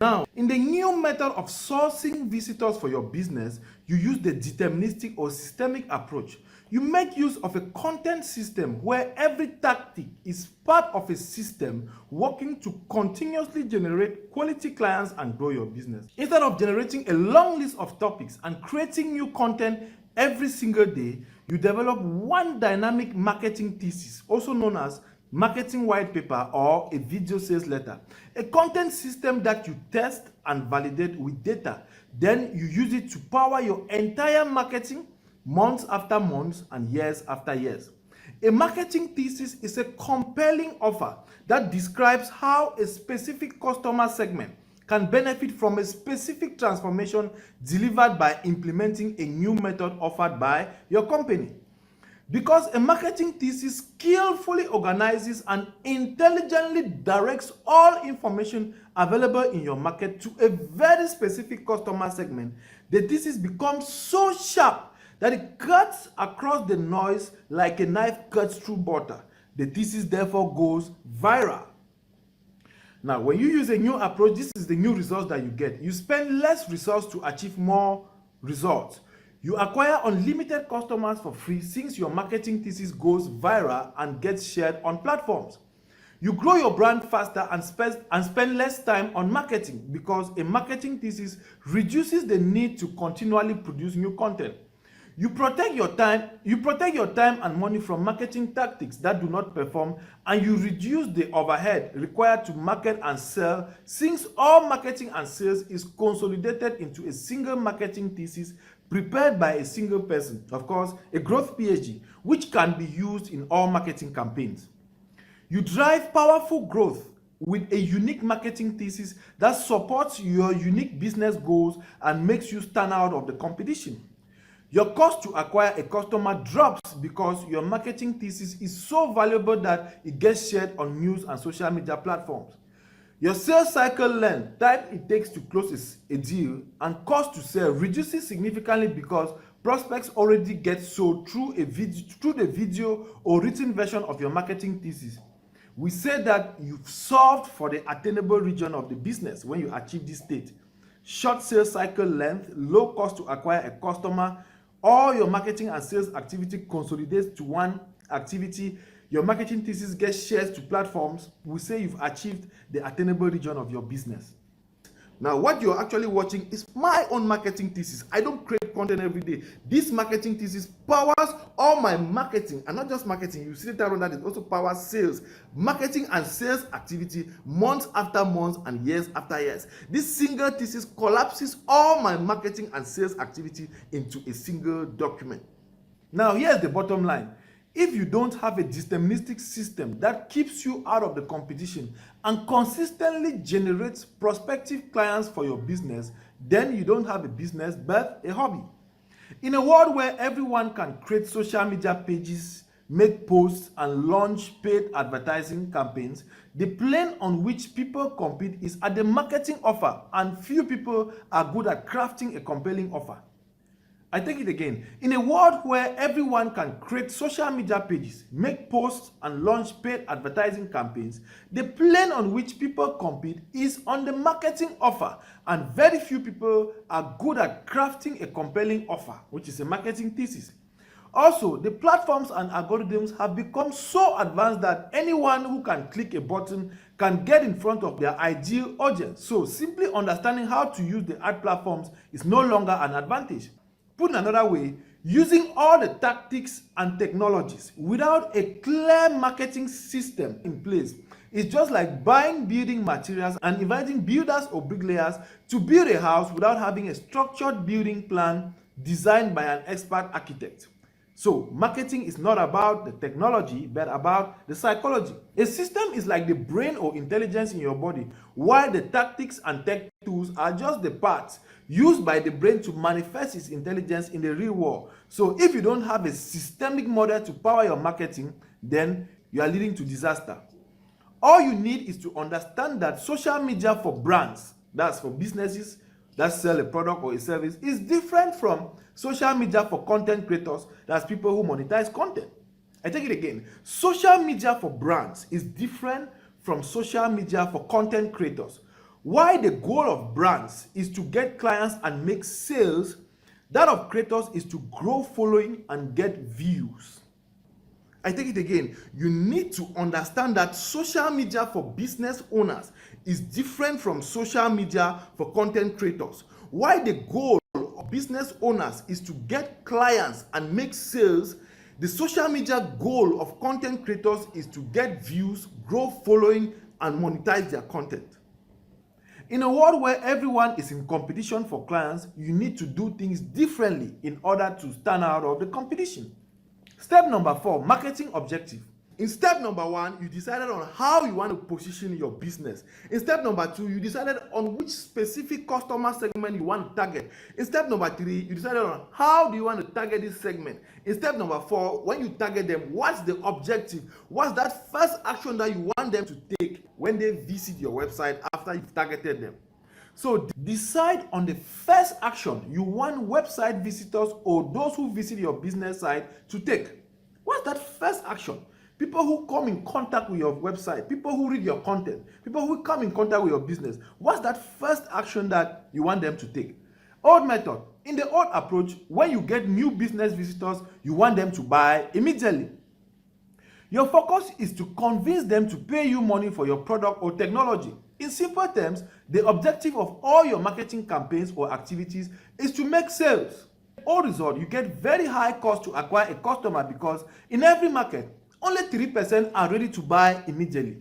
Now, in the new method of sourcing visitors for your business, you use the deterministic or systemic approach. You make use of a content system where every tactic is part of a system working to continuously generate quality clients and grow your business. Instead of generating a long list of topics and creating new content every single day, you develop one dynamic marketing thesis, also known as marketing white paper or a video sales letter, a content system that you test and validate with data. Then you use it to power your entire marketing months after months and years after years. A marketing thesis is a compelling offer that describes how a specific customer segment can benefit from a specific transformation delivered by implementing a new method offered by your company. Because a marketing thesis skillfully organizes and intelligently directs all information available in your market to a very specific customer segment, the thesis becomes so sharp that it cuts across the noise like a knife cuts through butter. The thesis therefore goes viral. Now, when you use a new approach, this is the new results that you get. You spend less resources to achieve more results. You acquire unlimited customers for free since your marketing thesis goes viral and gets shared on platforms. You grow your brand faster and spend less time on marketing because a marketing thesis reduces the need to continually produce new content. You protect your time and money from marketing tactics that do not perform, and you reduce the overhead required to market and sell since all marketing and sales is consolidated into a single marketing thesis prepared by a single person, of course, a growth PhD, which can be used in all marketing campaigns. You drive powerful growth with a unique marketing thesis that supports your unique business goals and makes you stand out of the competition. Your cost to acquire a customer drops because your marketing thesis is so valuable that it gets shared on news and social media platforms. Your sales cycle length, time it takes to close a deal, and cost to sell reduces significantly because prospects already get sold through the video or written version of your marketing thesis. We say that you've solved for the attainable region of the business when you achieve this state. Short sales cycle length, low cost to acquire a customer, all your marketing and sales activity consolidates to one activity. Your marketing thesis gets shared to platforms. We say you've achieved the attainable region of your business. Now, what you're actually watching is my own marketing thesis. I don't create content every day. This marketing thesis powers all my marketing, and not just marketing. You see that it also powers sales, marketing and sales activity months after months and years after years. This single thesis collapses all my marketing and sales activity into a single document. Now, here's the bottom line. If you don't have a deterministic system that keeps you out of the competition and consistently generates prospective clients for your business, then you don't have a business but a hobby. In a world where everyone can create social media pages, make posts, and launch paid advertising campaigns, the plane on which people compete is at the marketing offer, and few people are good at crafting a compelling offer. I take it again. In a world where everyone can create social media pages, make posts, and launch paid advertising campaigns, the plane on which people compete is on the marketing offer, and very few people are good at crafting a compelling offer, which is a marketing thesis. Also, the platforms and algorithms have become so advanced that anyone who can click a button can get in front of their ideal audience. So, simply understanding how to use the ad platforms is no longer an advantage. Put another way, using all the tactics and technologies without a clear marketing system in place is just like buying building materials and inviting builders or bricklayers to build a house without having a structured building plan designed by an expert architect. So, marketing is not about the technology, but about the psychology. A system is like the brain or intelligence in your body, while the tactics and tech tools are just the parts used by the brain to manifest its intelligence in the real world. So, if you don't have a systemic model to power your marketing, then you are leading to disaster. All you need is to understand that social media for brands, that's for businesses that sell a product or a service, is different from social media for content creators, that's people who monetize content. I take it again. Social media for brands is different from social media for content creators. Why the goal of brands is to get clients and make sales, that of creators is to grow following and get views. I take it again. You need to understand that social media for business owners is different from social media for content creators. Why the goal of business owners is to get clients and make sales, the social media goal of content creators is to get views, grow following, and monetize their content. In a world where everyone is in competition for clients, you need to do things differently in order to stand out of the competition. Step number 4, marketing objective. In step number 1, you decided on how you want to position your business. In step number 2, you decided on which specific customer segment you want to target. In step number 3, you decided on how do you want to target this segment. In step number 4, when you target them, what's the objective? What's that first action that you want them to take when they visit your website after you've targeted them? So decide on the first action you want website visitors or those who visit your business site to take. What's that first action? People who come in contact with your website, people who read your content, people who come in contact with your business. What's that first action that you want them to take? Old method. In the old approach, when you get new business visitors, you want them to buy immediately. Your focus is to convince them to pay you money for your product or technology. In simple terms, the objective of all your marketing campaigns or activities is to make sales. As a result, you get very high cost to acquire a customer because in every market, only 3% are ready to buy immediately.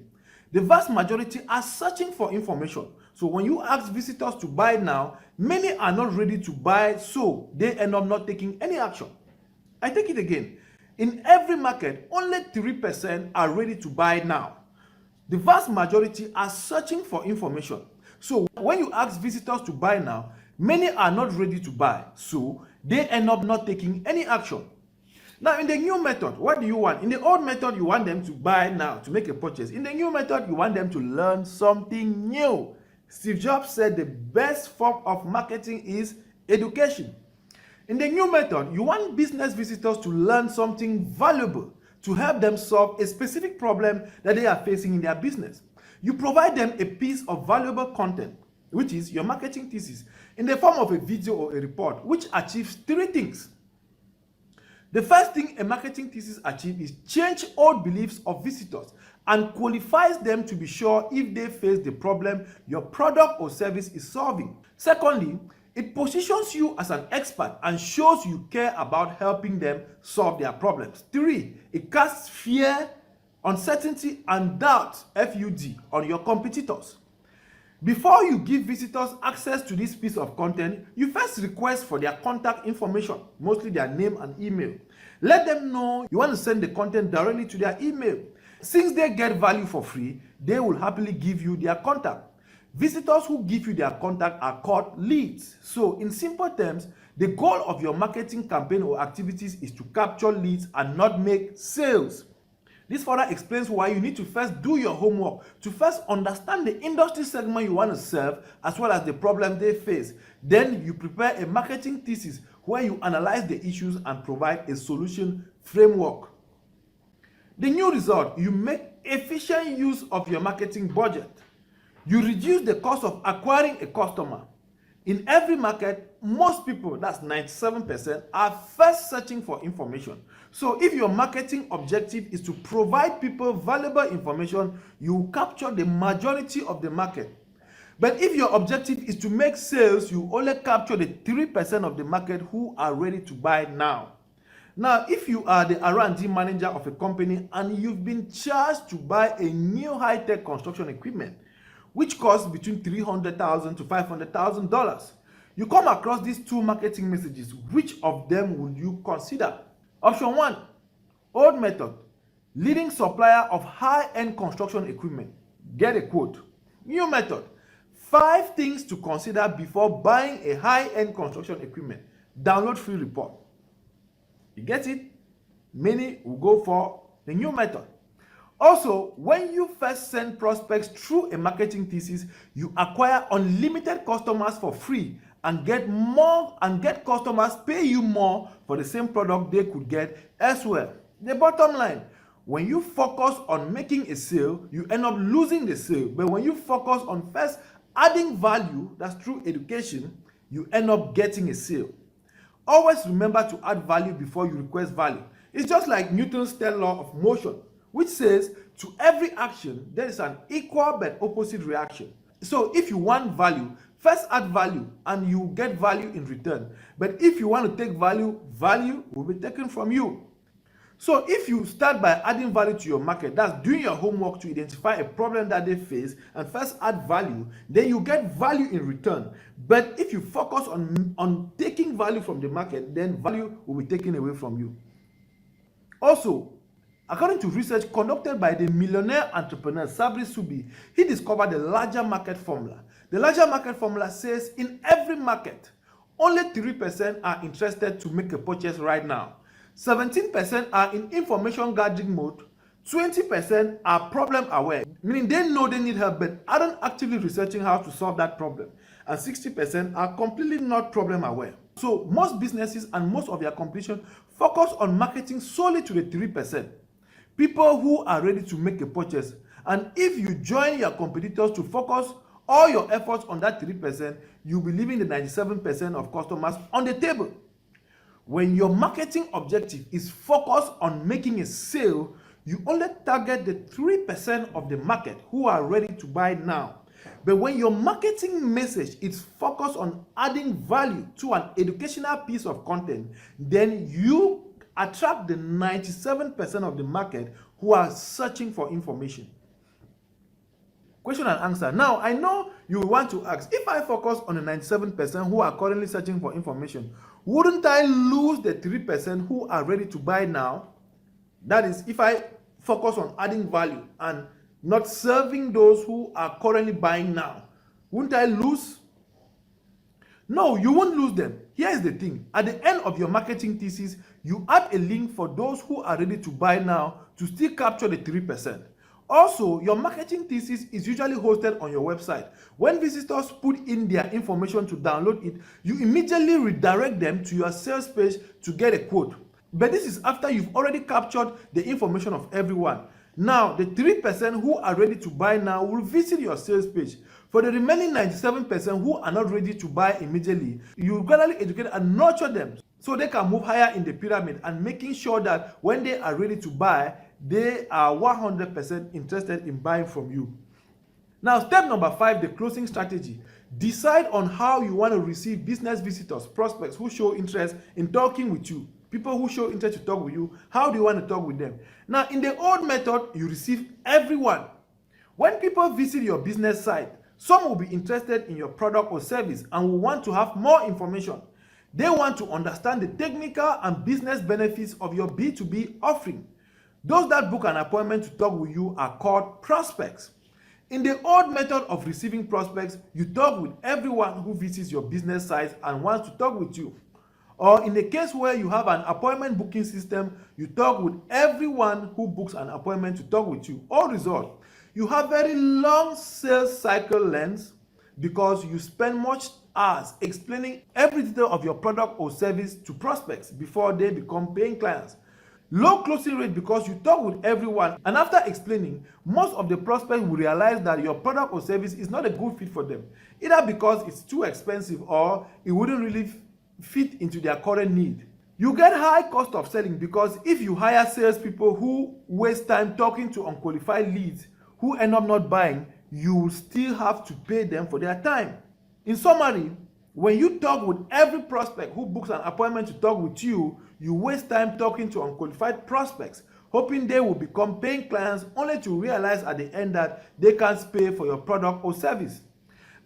The vast majority are searching for information. So when you ask visitors to buy now, many are not ready to buy, so they end up not taking any action. I take it again. In every market, only 3% are ready to buy now. The vast majority are searching for information. So when you ask visitors to buy now, many are not ready to buy, so they end up not taking any action. Now, in the new method, what do you want? In the old method, you want them to buy now, to make a purchase. In the new method, you want them to learn something new. Steve Jobs said the best form of marketing is education. In the new method, you want business visitors to learn something valuable to help them solve a specific problem that they are facing in their business. You provide them a piece of valuable content, which is your marketing thesis, in the form of a video or a report, which achieves three things. The first thing a marketing thesis achieves is change old beliefs of visitors and qualifies them to be sure if they face the problem your product or service is solving. Secondly, it positions you as an expert and shows you care about helping them solve their problems. 3, it casts fear, uncertainty, and doubt, FUD, on your competitors. Before you give visitors access to this piece of content, you first request for their contact information, mostly their name and email. Let them know you want to send the content directly to their email. Since they get value for free, they will happily give you their contact. Visitors who give you their contact are called leads. So, in simple terms, the goal of your marketing campaign or activities is to capture leads and not make sales. This further explains why you need to first do your homework, to first understand the industry segment you want to serve as well as the problem they face. Then you prepare a marketing thesis where you analyze the issues and provide a solution framework. The new result, you make efficient use of your marketing budget. You reduce the cost of acquiring a customer. In every market, most people, that's 97%, are first searching for information. So if your marketing objective is to provide people valuable information, you will capture the majority of the market. But if your objective is to make sales, you only capture the 3% of the market who are ready to buy now. Now, if you are the R&D manager of a company and you've been charged to buy a new high-tech construction equipment, which costs between $300,000 to $500,000, you come across these two marketing messages. Which of them would you consider? Option 1, old method, leading supplier of high-end construction equipment. Get a quote. New method, 5 things to consider before buying a high-end construction equipment. Download free report. You get it? Many will go for the new method. Also, when you first send prospects through a marketing thesis, you acquire unlimited customers for free and get customers pay you more for the same product they could get elsewhere. The bottom line, when you focus on making a sale, you end up losing the sale. But when you focus on first adding value, that's through education, you end up getting a sale. Always remember to add value before you request value. It's just like Newton's third law of motion, which says to every action, there is an equal but opposite reaction. So if you want value, first add value and you get value in return. But if you want to take value, value will be taken from you. So if you start by adding value to your market, that's doing your homework to identify a problem that they face and first add value, then you get value in return. But if you focus on taking value from the market, then value will be taken away from you. Also, according to research conducted by the millionaire entrepreneur Sabri Subi, he discovered the larger market formula. The larger market formula says in every market, only 3% are interested to make a purchase right now. 17% are in information gathering mode, 20% are problem aware, meaning they know they need help but aren't actively researching how to solve that problem, and 60% are completely not problem aware. So most businesses and most of their competition focus on marketing solely to the 3%, people who are ready to make a purchase. And if you join your competitors to focus all your efforts on that 3%, you'll be leaving the 97% of customers on the table. When your marketing objective is focused on making a sale, you only target the 3% of the market who are ready to buy now. But when your marketing message is focused on adding value to an educational piece of content, then you attract the 97% of the market who are searching for information. Question and answer. Now, I know you want to ask, if I focus on the 97% who are currently searching for information, wouldn't I lose the 3% who are ready to buy now? That is, if I focus on adding value and not serving those who are currently buying now, wouldn't I lose? No, you won't lose them. Here's the thing. At the end of your marketing thesis, you add a link for those who are ready to buy now to still capture the 3%. Also, your marketing thesis is usually hosted on your website. When visitors put in their information to download it, you immediately redirect them to your sales page to get a quote. But this is after you've already captured the information of everyone. Now, the 3% who are ready to buy now will visit your sales page. For the remaining 97% who are not ready to buy immediately, you gradually educate and nurture them so they can move higher in the pyramid, and making sure that when they are ready to buy, they are 100% interested in buying from you. Now, step number 5, the closing strategy. Decide on how you want to receive business visitors, prospects who show interest in talking with you. People who show interest to talk with you, how do you want to talk with them? Now, in the old method, you receive everyone. When people visit your business site, some will be interested in your product or service and will want to have more information. They want to understand the technical and business benefits of your B2B offering. Those that book an appointment to talk with you are called prospects. In the old method of receiving prospects, you talk with everyone who visits your business site and wants to talk with you. Or in the case where you have an appointment booking system, you talk with everyone who books an appointment to talk with you. All result, you have very long sales cycle lengths because you spend much hours explaining every detail of your product or service to prospects before they become paying clients. Low closing rate because you talk with everyone, and after explaining, most of the prospects will realize that your product or service is not a good fit for them, either because it's too expensive or it wouldn't really fit into their current need. You get high cost of selling because if you hire salespeople who waste time talking to unqualified leads who end up not buying, you will still have to pay them for their time. In summary, when you talk with every prospect who books an appointment to talk with you, you waste time talking to unqualified prospects, hoping they will become paying clients, only to realize at the end that they can't pay for your product or service.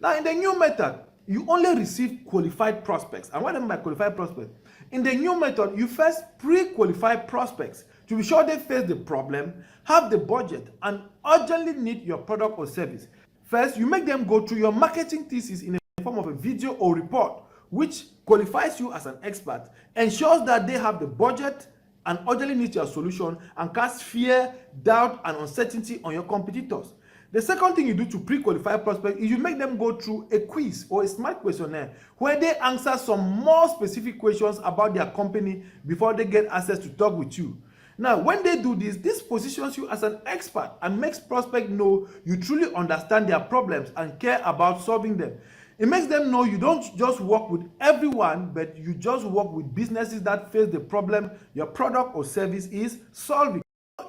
Now, in the new method, you only receive qualified prospects. And what do I mean by qualified prospects? In the new method, you first pre-qualify prospects to be sure they face the problem, have the budget, and urgently need your product or service. First, you make them go through your marketing thesis in the form of a video or report, which qualifies you as an expert, ensures that they have the budget and urgently need your solution, and casts fear, doubt, and uncertainty on your competitors. The second thing you do to pre-qualify prospects is you make them go through a quiz or a smart questionnaire where they answer some more specific questions about their company before they get access to talk with you. Now, when they do this positions you as an expert and makes prospects know you truly understand their problems and care about solving them. It makes them know you don't just work with everyone, but you just work with businesses that face the problem your product or service is solving.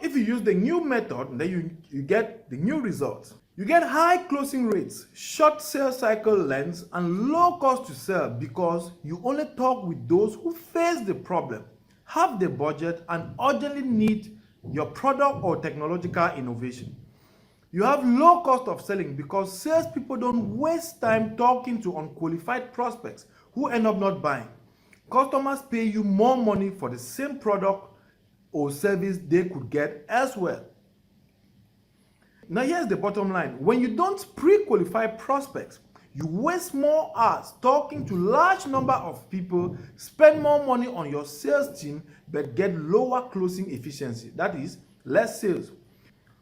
If you use the new method, then you get the new results. You get high closing rates, short sales cycle lengths, and low cost to sell because you only talk with those who face the problem, have the budget, and urgently need your product or technological innovation. You have low cost of selling because salespeople don't waste time talking to unqualified prospects who end up not buying. Customers pay you more money for the same product or service they could get elsewhere. Now, here's the bottom line. When you don't pre-qualify prospects, you waste more hours talking to large number of people, spend more money on your sales team, but get lower closing efficiency. That is, less sales.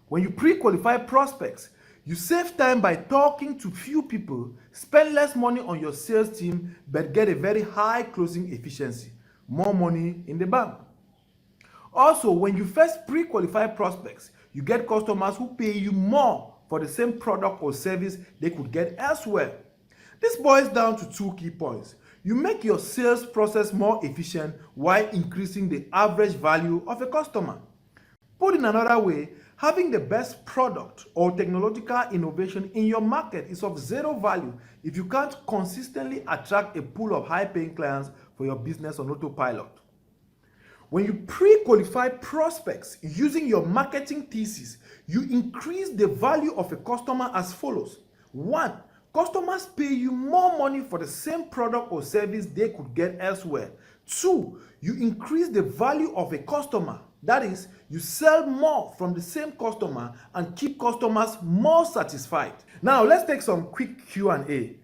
When you pre-qualify prospects, you save time by talking to few people, spend less money on your sales team, but get a very high closing efficiency, more money in the bank. Also, when you first pre-qualify prospects, you get customers who pay you more for the same product or service they could get elsewhere. This boils down to two key points. You make your sales process more efficient while increasing the average value of a customer. Put in another way, having the best product or technological innovation in your market is of zero value if you can't consistently attract a pool of high-paying clients for your business on autopilot. When you pre-qualify prospects using your marketing thesis, you increase the value of a customer as follows. 1. Customers pay you more money for the same product or service they could get elsewhere. 2. You increase the value of a customer. That is, you sell more from the same customer and keep customers more satisfied. Now, let's take some quick Q&A.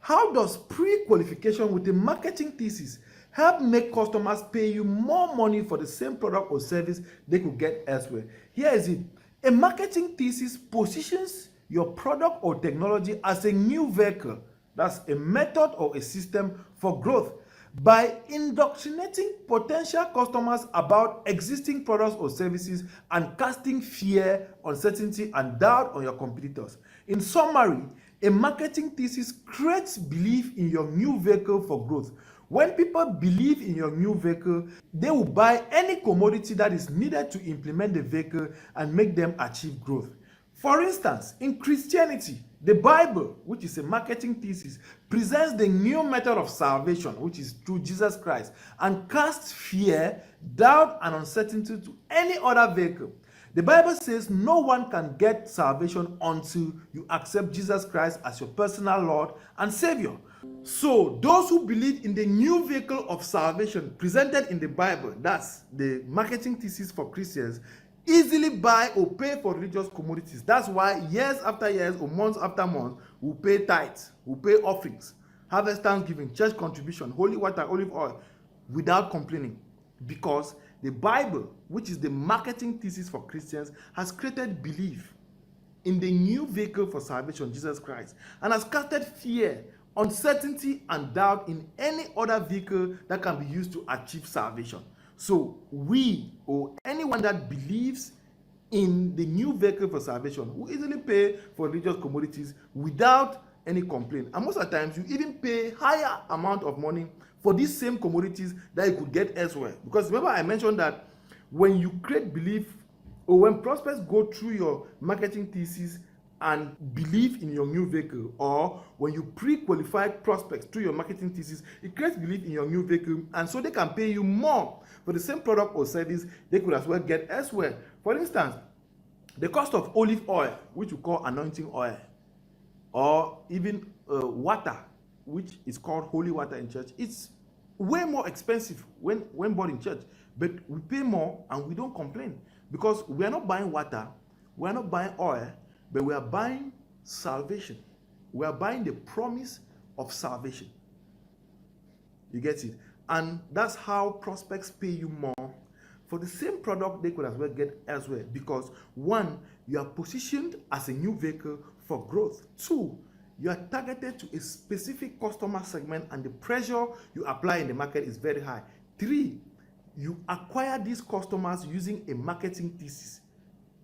How does pre-qualification with a marketing thesis help make customers pay you more money for the same product or service they could get elsewhere? Here is it. A marketing thesis positions your product or technology as a new vehicle, that's a method or a system for growth, by indoctrinating potential customers about existing products or services and casting fear, uncertainty, and doubt on your competitors. In summary, a marketing thesis creates belief in your new vehicle for growth. When people believe in your new vehicle, they will buy any commodity that is needed to implement the vehicle and make them achieve growth. For instance, in Christianity, the Bible, which is a marketing thesis, presents the new method of salvation, which is through Jesus Christ, and casts fear, doubt, and uncertainty to any other vehicle. The Bible says no one can get salvation until you accept Jesus Christ as your personal Lord and Savior. So those who believe in the new vehicle of salvation presented in the Bible, that's the marketing thesis for Christians, easily buy or pay for religious commodities. That's why years after years or months after months, we pay tithes, we pay offerings, harvest thanksgiving, church contribution, holy water, olive oil, without complaining. Because the Bible, which is the marketing thesis for Christians, has created belief in the new vehicle for salvation, Jesus Christ, and has casted fear, uncertainty, and doubt in any other vehicle that can be used to achieve salvation. So we, or anyone that believes in the new vehicle for salvation, will easily pay for religious commodities without any complaint. And most of the times, you even pay higher amount of money for these same commodities that you could get elsewhere. Because remember, I mentioned that when you create belief, or when prospects go through your marketing thesis and believe in your new vehicle, or when you pre-qualify prospects through your marketing thesis, it creates belief in your new vehicle, and so they can pay you more for the same product or service they could as well get elsewhere. For instance, the cost of olive oil, which we call anointing oil, or even water, which is called holy water in church, it's way more expensive when bought in church, but we pay more and we don't complain, because we are not buying water, we are not buying oil, but we are buying salvation. We are buying the promise of salvation. You get it? And that's how prospects pay you more for the same product they could as well get elsewhere. Because one, you are positioned as a new vehicle for growth. Two, you are targeted to a specific customer segment and the pressure you apply in the market is very high. Three, you acquire these customers using a marketing thesis.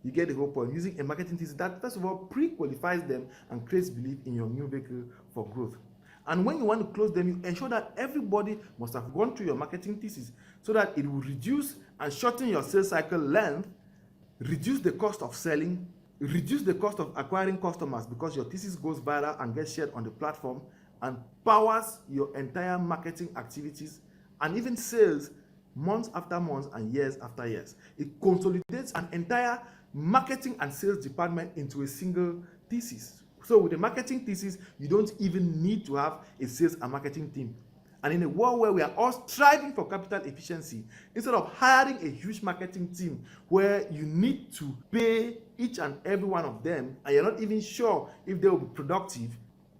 You get the whole point. Using a marketing thesis that, first of all, pre-qualifies them and creates belief in your new vehicle for growth. And when you want to close them, you ensure that everybody must have gone through your marketing thesis so that it will reduce and shorten your sales cycle length, reduce the cost of selling, reduce the cost of acquiring customers because your thesis goes viral and gets shared on the platform and powers your entire marketing activities and even sales months after months and years after years. It consolidates an entire marketing and sales department into a single thesis. So with a marketing thesis, you don't even need to have a sales and marketing team. And in a world where we are all striving for capital efficiency, instead of hiring a huge marketing team where you need to pay each and every one of them and you're not even sure if they will be productive,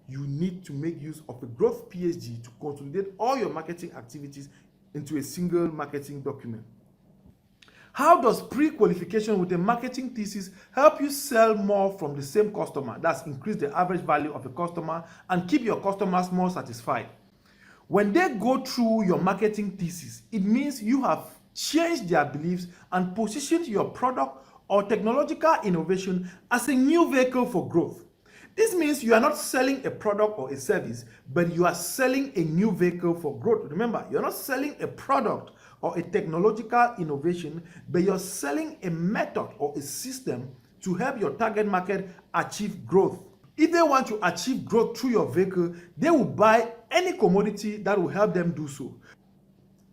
you need to make use of a growth PhD to consolidate all your marketing activities into a single marketing document. How does pre-qualification with a marketing thesis help you sell more from the same customer? That's increase the average value of a customer and keep your customers more satisfied. When they go through your marketing thesis, it means you have changed their beliefs and positioned your product or technological innovation as a new vehicle for growth. This means you are not selling a product or a service, but you are selling a new vehicle for growth. Remember, you're not selling a product or a technological innovation, but you're selling a method or a system to help your target market achieve growth. If they want to achieve growth through your vehicle, they will buy any commodity that will help them do so.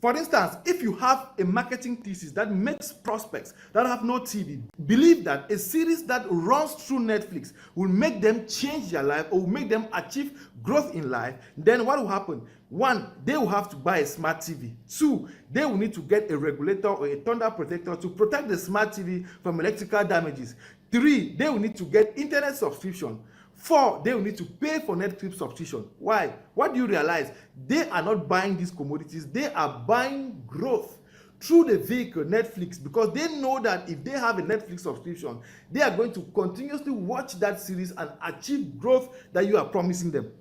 For instance, if you have a marketing thesis that makes prospects that have no TV believe that a series that runs through Netflix will make them change their life or will make them achieve growth in life, then what will happen? One, they will have to buy a smart TV. Two, they will need to get a regulator or a thunder protector to protect the smart TV from electrical damages. Three, they will need to get internet subscription. 4, they will need to pay for Netflix subscription. Why? What do you realize? They are not buying these commodities. They are buying growth through the vehicle Netflix, because they know that if they have a Netflix subscription, they are going to continuously watch that series and achieve growth that you are promising them.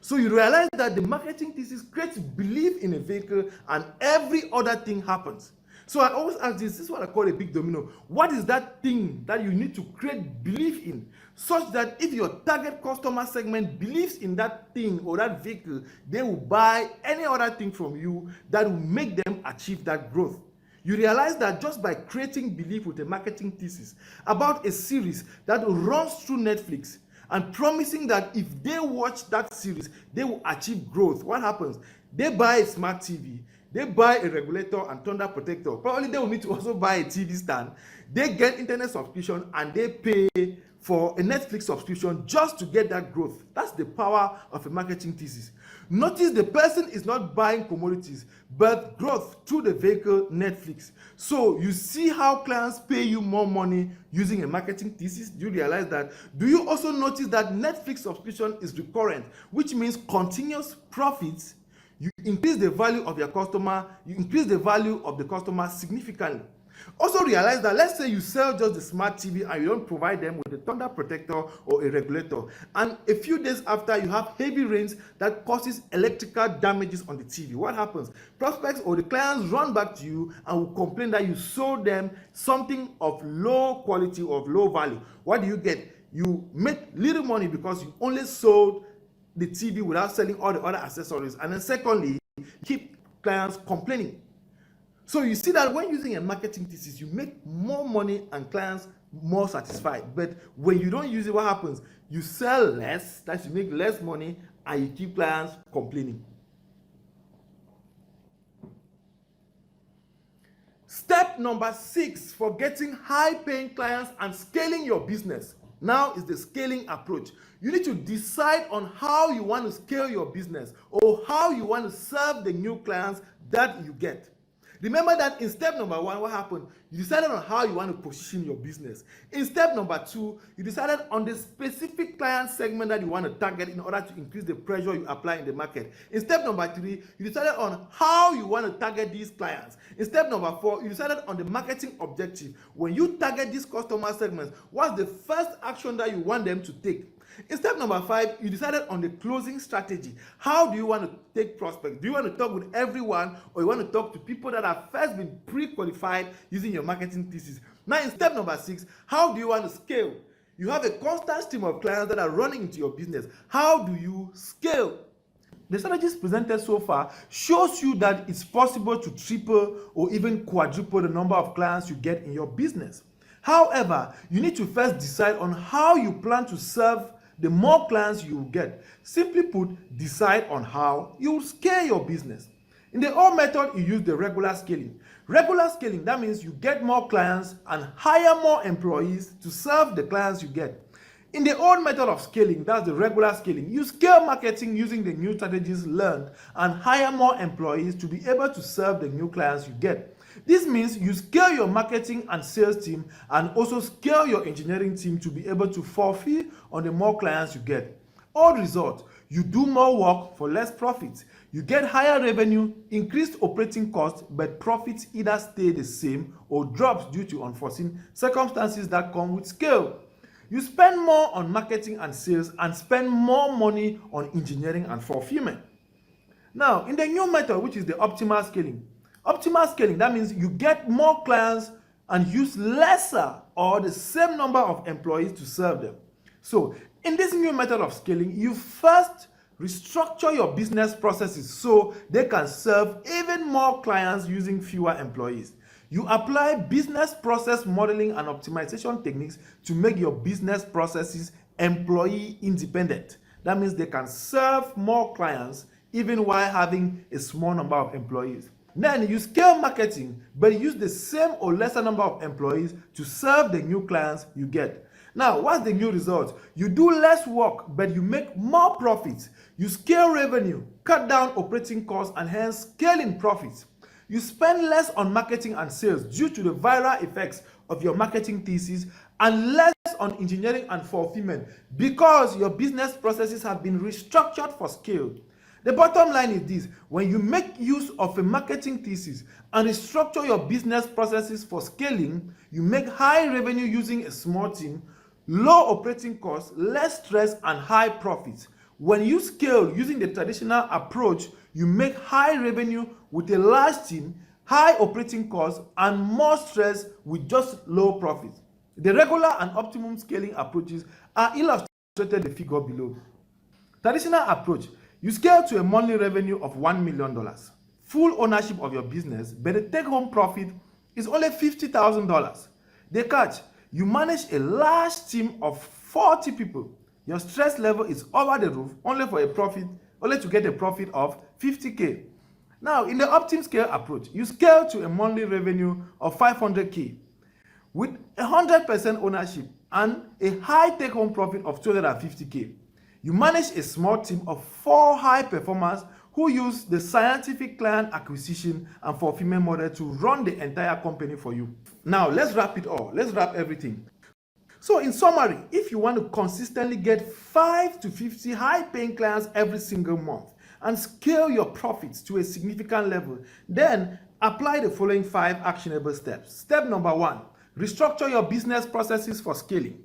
So you realize that the marketing thesis creates belief in a vehicle, and every other thing happens. So I always ask this is what I call a big domino. What is that thing that you need to create belief in, such that if your target customer segment believes in that thing or that vehicle, they will buy any other thing from you that will make them achieve that growth. You realize that just by creating belief with a marketing thesis about a series that runs through Netflix and promising that if they watch that series, they will achieve growth, what happens? They buy a smart TV, they buy a regulator and thunder protector. Probably they will need to also buy a TV stand. They get internet subscription and they pay for a Netflix subscription just to get that growth. That's the power of a marketing thesis. Notice the person is not buying commodities, but growth through the vehicle Netflix. So you see how clients pay you more money using a marketing thesis? Do you realize that? Do you also notice that Netflix subscription is recurrent, which means continuous profits? You increase the value of your customer, you increase the value of the customer significantly. Also realize that, let's say you sell just the smart TV and you don't provide them with a thunder protector or a regulator, and a few days after you have heavy rains that causes electrical damages on the TV. What happens? Prospects or the clients run back to you and will complain that you sold them something of low quality or of low value. What do you get? You make little money because you only sold the TV without selling all the other accessories. And then secondly, keep clients complaining. So you see that when using a marketing thesis, you make more money and clients more satisfied. But when you don't use it, what happens? You sell less, that you make less money, and you keep clients complaining. Step number 6 for getting high-paying clients and scaling your business. Now is the scaling approach. You need to decide on how you want to scale your business or how you want to serve the new clients that you get. Remember that in step number 1, what happened? You decided on how you want to position your business. In step number 2, you decided on the specific client segment that you want to target in order to increase the pressure you apply in the market. In step number 3, you decided on how you want to target these clients. In step number 4, you decided on the marketing objective. When you target these customer segments, what's the first action that you want them to take? In step number 5, you decided on the closing strategy. How do you want to take prospects? Do you want to talk with everyone, or you want to talk to people that have first been pre-qualified using your marketing thesis? Now in step number 6, how do you want to scale? You have a constant stream of clients that are running into your business. How do you scale? The strategies presented so far shows you that it's possible to triple or even quadruple the number of clients you get in your business. However, you need to first decide on how you plan to serve the more clients you will get. Simply put, decide on how you will scale your business. In the old method, you use the regular scaling. Regular scaling, that means you get more clients and hire more employees to serve the clients you get. In the old method of scaling, that's the regular scaling, you scale marketing using the new strategies learned and hire more employees to be able to serve the new clients you get. This means you scale your marketing and sales team and also scale your engineering team to be able to fulfill on the more clients you get. All result, you do more work for less profit. You get higher revenue, increased operating costs, but profits either stay the same or drops due to unforeseen circumstances that come with scale. You spend more on marketing and sales and spend more money on engineering and fulfillment. Now, in the new method, which is the optimal scaling, that means you get more clients and use lesser or the same number of employees to serve them. So, in this new method of scaling, you first restructure your business processes so they can serve even more clients using fewer employees. You apply business process modeling and optimization techniques to make your business processes employee independent. That means they can serve more clients even while having a small number of employees. Then you scale marketing, but use the same or lesser number of employees to serve the new clients you get. Now, what's the new result? You do less work, but you make more profits. You scale revenue, cut down operating costs, and hence scaling profits. You spend less on marketing and sales due to the viral effects of your marketing thesis and less on engineering and fulfillment because your business processes have been restructured for scale. The bottom line is this: when you make use of a marketing thesis and restructure your business processes for scaling, you make high revenue using a small team, low operating costs, less stress, and high profits. When you scale using the traditional approach, you make high revenue with a large team, high operating costs, and more stress with just low profits. The regular and optimum scaling approaches are illustrated in the figure below. Traditional approach: you scale to a monthly revenue of $1 million, full ownership of your business, but the take-home profit is only $50,000. The catch: you manage a large team of 40 people. Your stress level is over the roof only to get a profit of $50K. Now, in the OptimScale approach, you scale to a monthly revenue of $500K with 100% ownership and a high take-home profit of $250K. You manage a small team of 4 high performers who use the scientific client acquisition and fulfillment model to run the entire company for you. Now, let's wrap it all. Let's wrap everything. So in summary, if you want to consistently get 5 to 50 high-paying clients every single month and scale your profits to a significant level, then apply the following 5 actionable steps. Step number 1, restructure your business processes for scaling.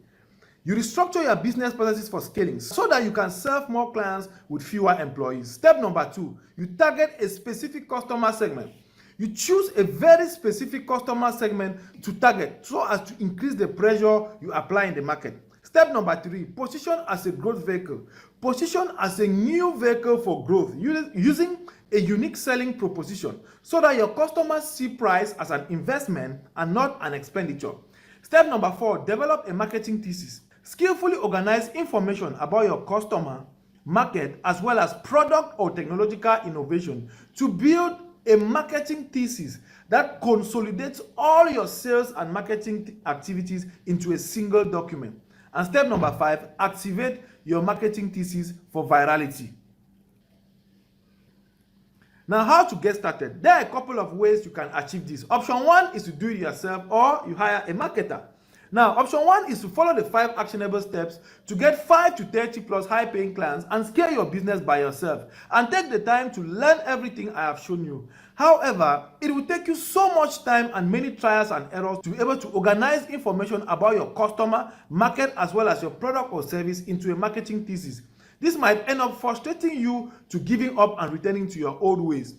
You restructure your business processes for scaling so that you can serve more clients with fewer employees. Step number 2, you target a specific customer segment. You choose a very specific customer segment to target so as to increase the pressure you apply in the market. Step number 3, position as a growth vehicle. Position as a new vehicle for growth using a unique selling proposition so that your customers see price as an investment and not an expenditure. Step number 4, develop a marketing thesis. Skillfully organize information about your customer, market, as well as product or technological innovation to build a marketing thesis that consolidates all your sales and marketing activities into a single document. And step number 5, activate your marketing thesis for virality. Now, how to get started? There are a couple of ways you can achieve this. Option 1 is to do it yourself or you hire a marketer. Now, option 1 is to follow the 5 actionable steps to get 5 to 30 plus high-paying clients and scale your business by yourself and take the time to learn everything I have shown you. However, it will take you so much time and many trials and errors to be able to organize information about your customer, market, as well as your product or service into a marketing thesis. This might end up frustrating you to giving up and returning to your old ways.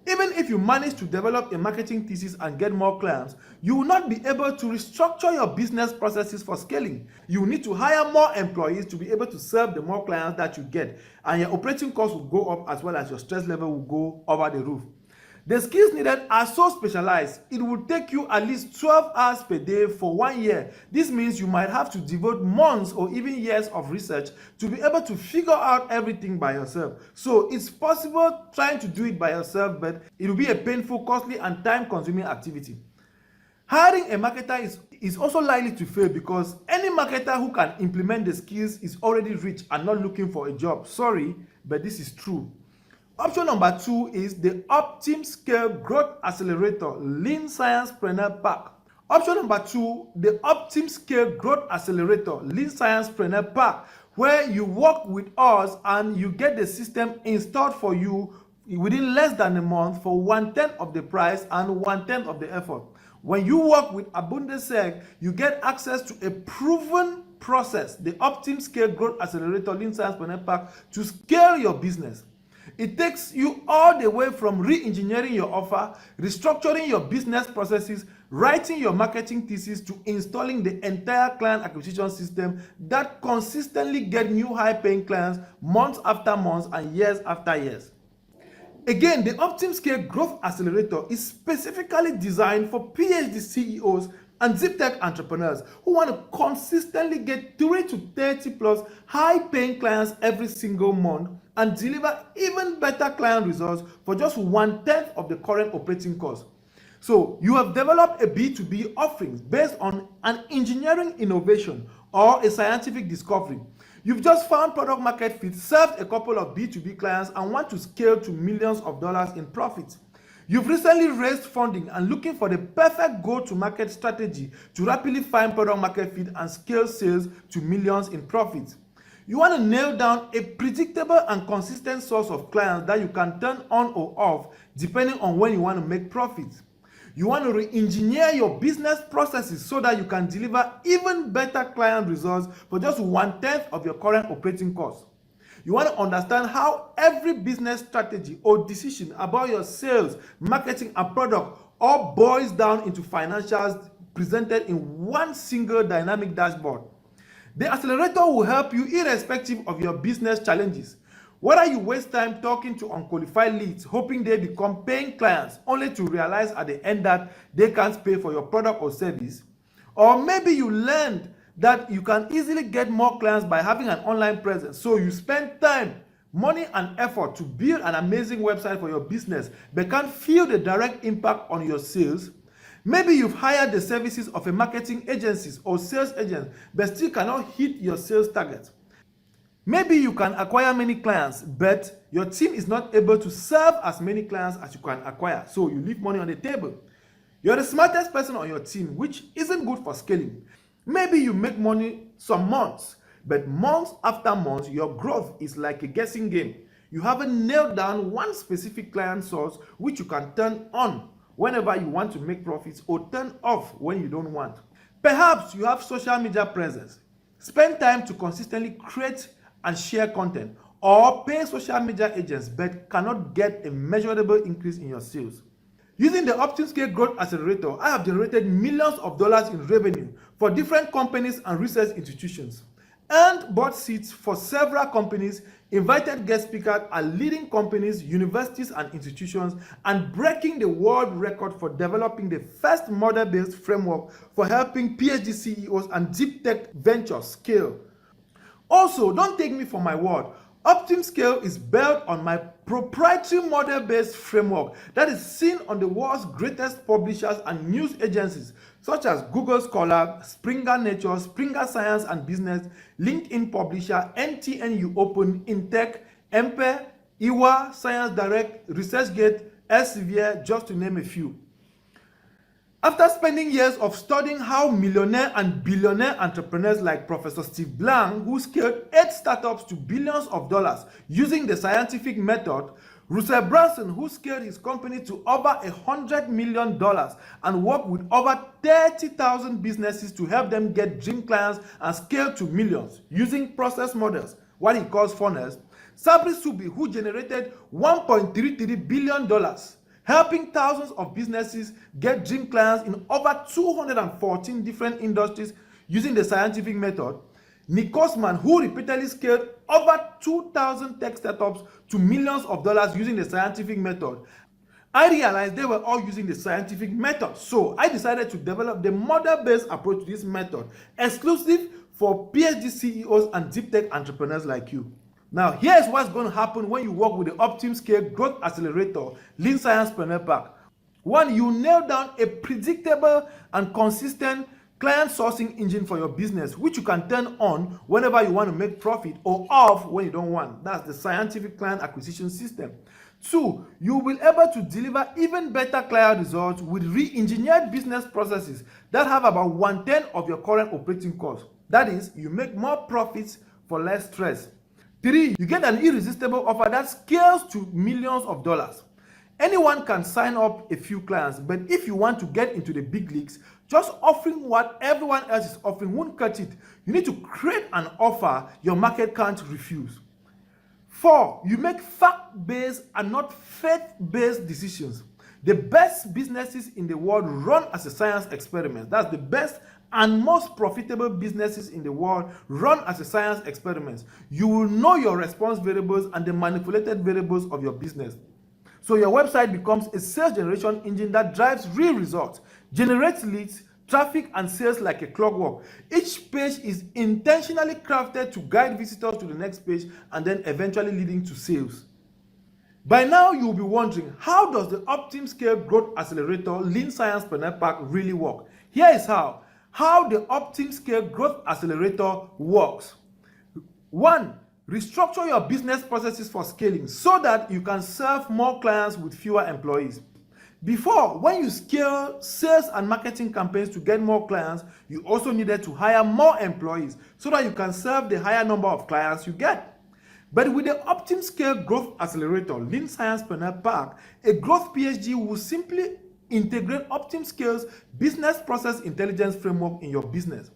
Even if you manage to develop a marketing thesis and get more clients, you will not be able to restructure your business processes for scaling. You will need to hire more employees to be able to serve the more clients that you get, and your operating costs will go up as well as your stress level will go over the roof. The skills needed are so specialized, it will take you at least 12 hours per day for 1 year. This means you might have to devote months or even years of research to be able to figure out everything by yourself. So it's possible trying to do it by yourself, but it will be a painful, costly, and time-consuming activity. Hiring a marketer is also likely to fail because any marketer who can implement the skills is already rich and not looking for a job. Sorry, but this is true. Option number 2 is the OptimScale Growth Accelerator-Lean Sciencepreneur Pack. Option number 2, the OptimScale Growth Accelerator-Lean Sciencepreneur Pack, where you work with us and you get the system installed for you within less than a month for 1/10 of the price and 1/10 of the effort. When you work with Abunde, you get access to a proven process, the OptimScale Growth Accelerator-Lean Sciencepreneur Pack, to scale your business. It takes you all the way from re-engineering your offer, restructuring your business processes, writing your marketing thesis, to installing the entire client acquisition system that consistently get new high-paying clients months after months and years after years. Again, the OptimScale Growth Accelerator is specifically designed for PhD CEOs and Deeptech entrepreneurs who want to consistently get 3 to 30 plus high-paying clients every single month and deliver even better client results for just 1/10 of the current operating cost. So you have developed a B2B offering based on an engineering innovation or a scientific discovery. You've just found product market fit, served a couple of B2B clients, and want to scale to millions of dollars in profits. You've recently raised funding and looking for the perfect go-to-market strategy to rapidly find product market fit and scale sales to millions in profits. You want to nail down a predictable and consistent source of clients that you can turn on or off depending on when you want to make profits. You want to re-engineer your business processes so that you can deliver even better client results for just 1/10 of your current operating costs. You want to understand how every business strategy or decision about your sales, marketing, and product all boils down into financials presented in one single dynamic dashboard. The accelerator will help you irrespective of your business challenges. Whether you waste time talking to unqualified leads, hoping they become paying clients, only to realize at the end that they can't pay for your product or service, or maybe you learned that you can easily get more clients by having an online presence, so you spend time, money, and effort to build an amazing website for your business but can't feel the direct impact on your sales. Maybe you've hired the services of a marketing agency or sales agent but still cannot hit your sales target. Maybe you can acquire many clients but your team is not able to serve as many clients as you can acquire, so you leave money on the table. You're the smartest person on your team, which isn't good for scaling. Maybe you make money some months, but months after months, your growth is like a guessing game. You haven't nailed down one specific client source which you can turn on whenever you want to make profits or turn off when you don't want. Perhaps you have social media presence. Spend time to consistently create and share content, or pay social media agents but cannot get a measurable increase in your sales. Using the OptimScale Growth Accelerator, I have generated millions of dollars in revenue for different companies and research institutions, earned board seats for several companies, invited guest speakers at leading companies, universities, and institutions, and breaking the world record for developing the first model-based framework for helping PhD CEOs and Deeptech ventures scale. Also, don't take me for my word. OptimScale is built on my proprietary model-based framework that is seen on the world's greatest publishers and news agencies such as Google Scholar, Springer Nature, Springer Science and Business, LinkedIn Publisher, NTNU Open, Intech, Empe, IWA, Science Direct, ResearchGate, Elsevier, just to name a few. After spending years of studying how millionaire and billionaire entrepreneurs like Professor Steve Blank, who scaled 8 startups to billions of dollars using the scientific method, Russell Brunson, who scaled his company to over $100 million and worked with over 30,000 businesses to help them get dream clients and scale to millions using process models, what he calls funnels, Sabri Subi, who generated $1.33 billion, helping thousands of businesses get dream clients in over 214 different industries using the scientific method, Nick Kosman, who repeatedly scaled over 2,000 tech startups to millions of dollars using the scientific method. I realized they were all using the scientific method, so I decided to develop the model-based approach to this method, exclusive for PhD CEOs and deep tech entrepreneurs like you. Now, here's what's going to happen when you work with the OptimScale Growth Accelerator-Lean Sciencepreneur Pack. 1, you nail down a predictable and consistent client sourcing engine for your business, which you can turn on whenever you want to make profit or off when you don't want. That's the scientific client acquisition system. 2, you will be able to deliver even better client results with re-engineered business processes that have about 1/10 of your current operating costs. That is, you make more profits for less stress. 3, you get an irresistible offer that scales to millions of dollars. Anyone can sign up a few clients, but if you want to get into the big leagues, just offering what everyone else is offering won't cut it. You need to create an offer your market can't refuse. 4, you make fact-based and not faith-based decisions. The best businesses in the world run as a science experiment. That's the best and most profitable businesses in the world run as a science experiment. You will know your response variables and the manipulated variables of your business. So your website becomes a sales generation engine that drives real results, generates leads, traffic, and sales like a clockwork. Each page is intentionally crafted to guide visitors to the next page and then eventually leading to sales. By now, you'll be wondering, how does the OptimScale Growth Accelerator-Lean Sciencepreneur Pack really work? Here is how the OptimScale Growth Accelerator works. 1, restructure your business processes for scaling so that you can serve more clients with fewer employees. Before, when you scale sales and marketing campaigns to get more clients, you also needed to hire more employees so that you can serve the higher number of clients you get. But with the OptimScale Growth Accelerator Lean Sciencepreneur Pack, a growth PhD will simply integrate OptimScale's business process intelligence framework in your business.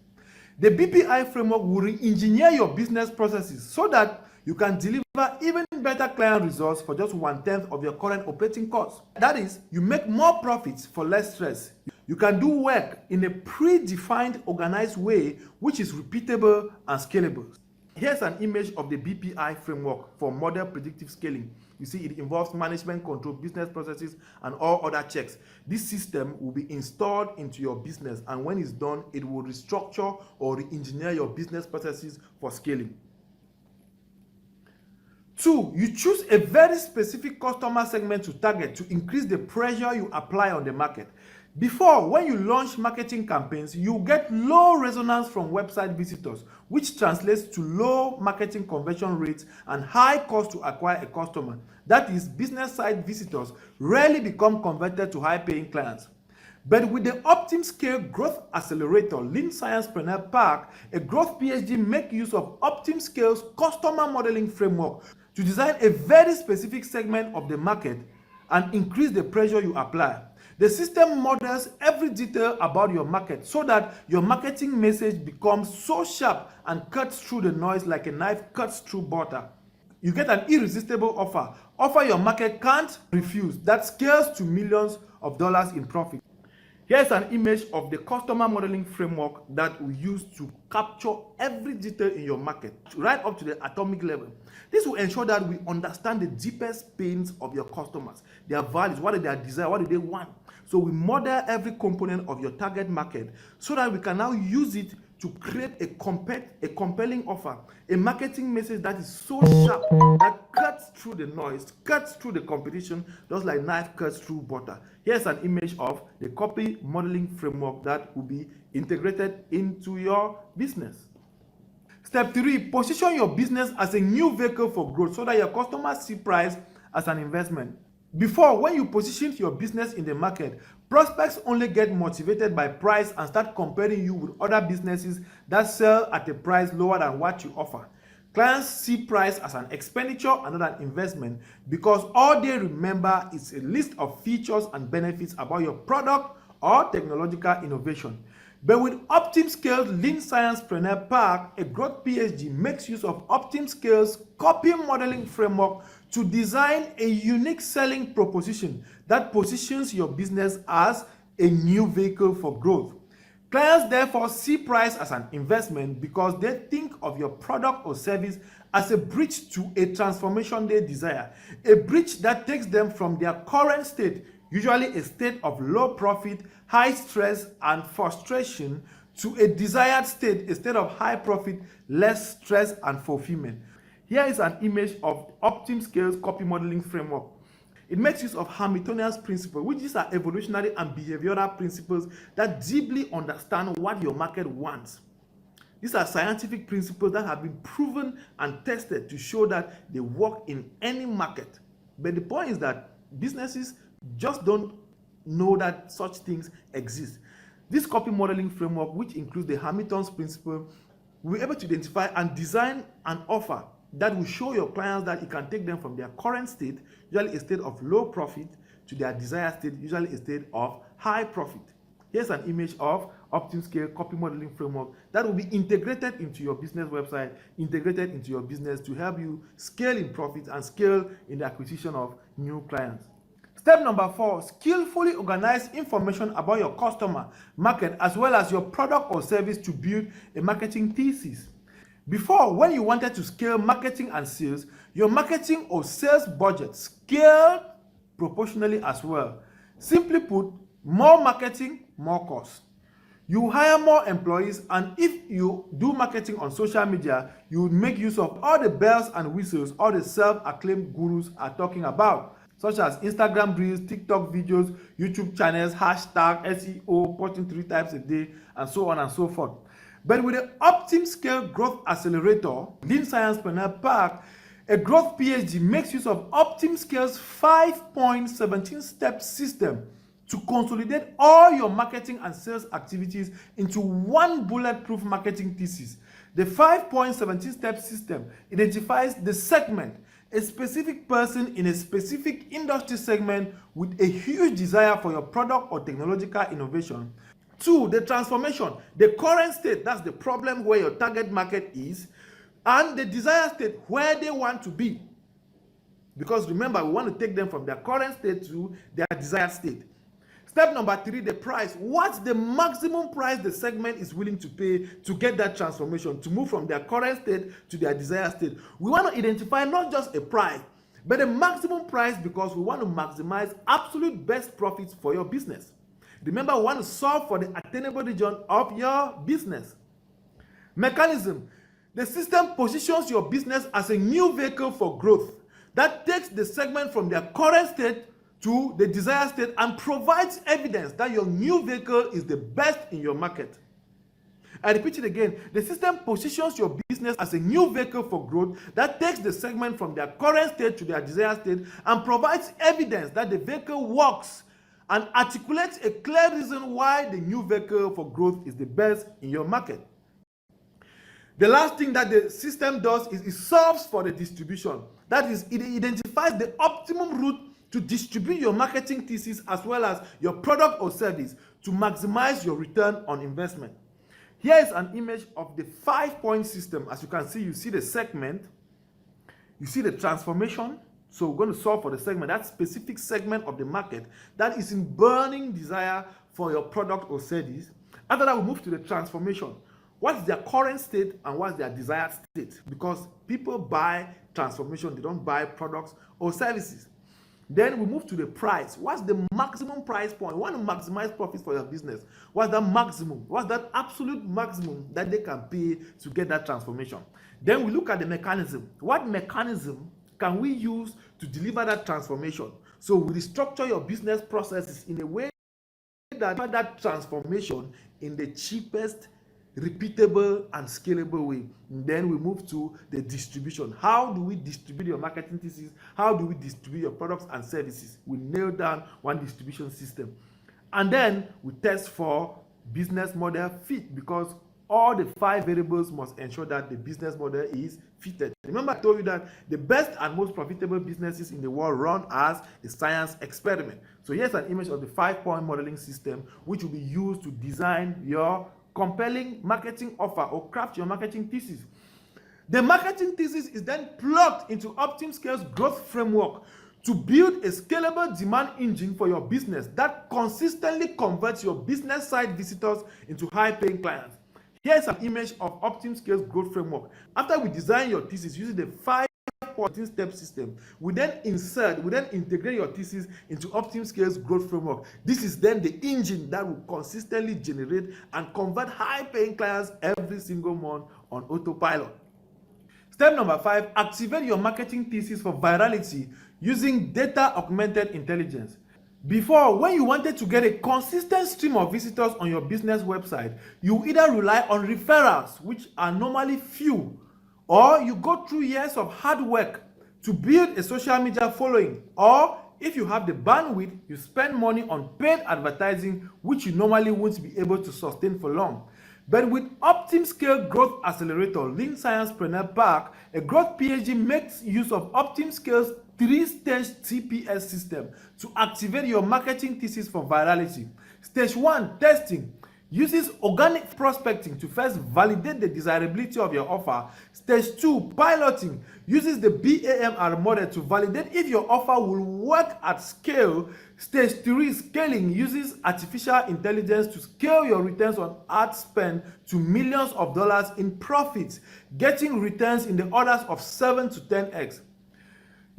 The BPI framework will re-engineer your business processes so that you can deliver even better client results for just 1/10 of your current operating costs. That is, you make more profits for less stress. You can do work in a predefined, organized way which is repeatable and scalable. Here's an image of the BPI framework for model predictive scaling. You see, it involves management, control, business processes, and all other checks. This system will be installed into your business, and when it's done, it will restructure or re-engineer your business processes for scaling. 2, you choose a very specific customer segment to target to increase the pressure you apply on the market. Before, when you launch marketing campaigns, you get low resonance from website visitors, which translates to low marketing conversion rates and high cost to acquire a customer. That is, business site visitors rarely become converted to high-paying clients. But with the OptimScale Growth Accelerator Lean Sciencepreneur Pack, a growth PhD makes use of OptimScale's customer modeling framework to design a very specific segment of the market and increase the pressure you apply. The system models every detail about your market so that your marketing message becomes so sharp and cuts through the noise like a knife cuts through butter. You get an irresistible offer your market can't refuse, that scales to millions of dollars in profit. Here's an image of the customer modeling framework that we use to capture every detail in your market, right up to the atomic level. This will ensure that we understand the deepest pains of your customers, their values, what do they desire, what do they want. So we model every component of your target market so that we can now use it to create a compelling offer, a marketing message that is so sharp that cuts through the noise, cuts through the competition, just like knife cuts through butter. Here's an image of the copy modeling framework that will be integrated into your business. Step 3, position your business as a new vehicle for growth so that your customers see price as an investment. Before, when you positioned your business in the market, prospects only get motivated by price and start comparing you with other businesses that sell at a price lower than what you offer. Clients see price as an expenditure and not an investment because all they remember is a list of features and benefits about your product or technological innovation. But with OptimScale's Lean Sciencepreneur Pack, a growth PhD makes use of OptimScale's copy modeling framework to design a unique selling proposition that positions your business as a new vehicle for growth. Clients therefore see price as an investment because they think of your product or service as a bridge to a transformation they desire, a bridge that takes them from their current state, usually a state of low profit, high stress, and frustration, to a desired state, a state of high profit, less stress, and fulfillment. Here is an image of OptimScale's copy modeling framework. It makes use of Hamiltonian's principles, which these are evolutionary and behavioral principles that deeply understand what your market wants. These are scientific principles that have been proven and tested to show that they work in any market. But the point is that businesses just don't know that such things exist. This copy modeling framework, which includes the Hamilton's principle, will be able to identify and design an offer that will show your clients that it can take them from their current state, usually a state of low profit, to their desired state, usually a state of high profit. Here's an image of OptimScale copy modeling framework that will be integrated into your business website, integrated into your business to help you scale in profit and scale in the acquisition of new clients. Step number 4, skillfully organize information about your customer, market, as well as your product or service to build a marketing thesis. Before, when you wanted to scale marketing and sales, your marketing or sales budget scaled proportionally as well. Simply put, more marketing, more cost. You hire more employees, and if you do marketing on social media, you would make use of all the bells and whistles all the self-acclaimed gurus are talking about, such as Instagram Reels, TikTok videos, YouTube channels, hashtag, SEO, posting 3 times a day, and so on and so forth. But with the OptimScale Growth Accelerator, Lean Sciencepreneur Pack, A growth PhD makes use of OptimScale's 5-point 17-step system to consolidate all your marketing and sales activities into one bulletproof marketing thesis. The 5-point 17-step system identifies the segment, a specific person in a specific industry segment with a huge desire for your product or technological innovation. 2, the transformation, the current state, that's the problem where your target market is, and the desired state where they want to be. Because remember, we want to take them from their current state to their desired state. Step number 3, the price. What's the maximum price the segment is willing to pay to get that transformation, to move from their current state to their desired state? We want to identify not just a price, but a maximum price, because we want to maximize absolute best profits for your business. Remember, we want to solve for the attainable region of your business. Mechanism. The system positions your business as a new vehicle for growth that takes the segment from their current state to the desired state and provides evidence that your new vehicle is the best in your market. I repeat it again. The system positions your business as a new vehicle for growth that takes the segment from their current state to their desired state and provides evidence that the vehicle works and articulates a clear reason why the new vehicle for growth is the best in your market. The last thing that the system does is it solves for the distribution. That is, it identifies the optimum route to distribute your marketing thesis as well as your product or service to maximize your return on investment. Here is an image of the 5-point system. As you can see, you see the segment, you see the transformation. So we're going to solve for the segment, that specific segment of the market that is in burning desire for your product or service. After that, we move to the transformation. What's their current state and what's their desired state? Because people buy transformation, they don't buy products or services. Then we move to the price. What's the maximum price point? You want to maximize profits for your business. What's that maximum? What's that absolute maximum that they can pay to get that transformation? Then we look at the mechanism. What mechanism can we use to deliver that transformation? So we restructure your business processes in a way that transformation in the cheapest, repeatable and scalable way. And then we move to the distribution. How do we distribute your marketing thesis? How do we distribute your products and services? We nail down one distribution system. And then we test for business model fit, because all the 5 variables must ensure that the business model is fitted. Remember, I told you that the best and most profitable businesses in the world run as a science experiment. So here's an image of the 5-point modeling system, which will be used to design your compelling marketing offer or craft your marketing thesis. The marketing thesis is then plugged into OptimScale's growth framework to build a scalable demand engine for your business that consistently converts your business side visitors into high-paying clients. Here's an image of OptimScale's growth framework. After we design your thesis using the 5-step system, we then integrate your thesis into OptimScale's growth framework. This is then the engine that will consistently generate and convert high-paying clients every single month on autopilot. Step number 5, activate your marketing thesis for virality using data-augmented intelligence. Before, when you wanted to get a consistent stream of visitors on your business website, you either rely on referrals, which are normally few, or you go through years of hard work to build a social media following, or if you have the bandwidth, you spend money on paid advertising, which you normally won't be able to sustain for long. But with OptimScale Growth Accelerator-Lean Sciencepreneur Pack, a growth PhD makes use of OptimScale's 3-stage TPS system to activate your marketing thesis for virality. Stage 1, testing, uses organic prospecting to first validate the desirability of your offer. Stage 2, piloting, uses the BAMR model to validate if your offer will work at scale. Stage 3, scaling, uses artificial intelligence to scale your returns on ad spend to millions of dollars in profits, getting returns in the orders of 7 to 10x.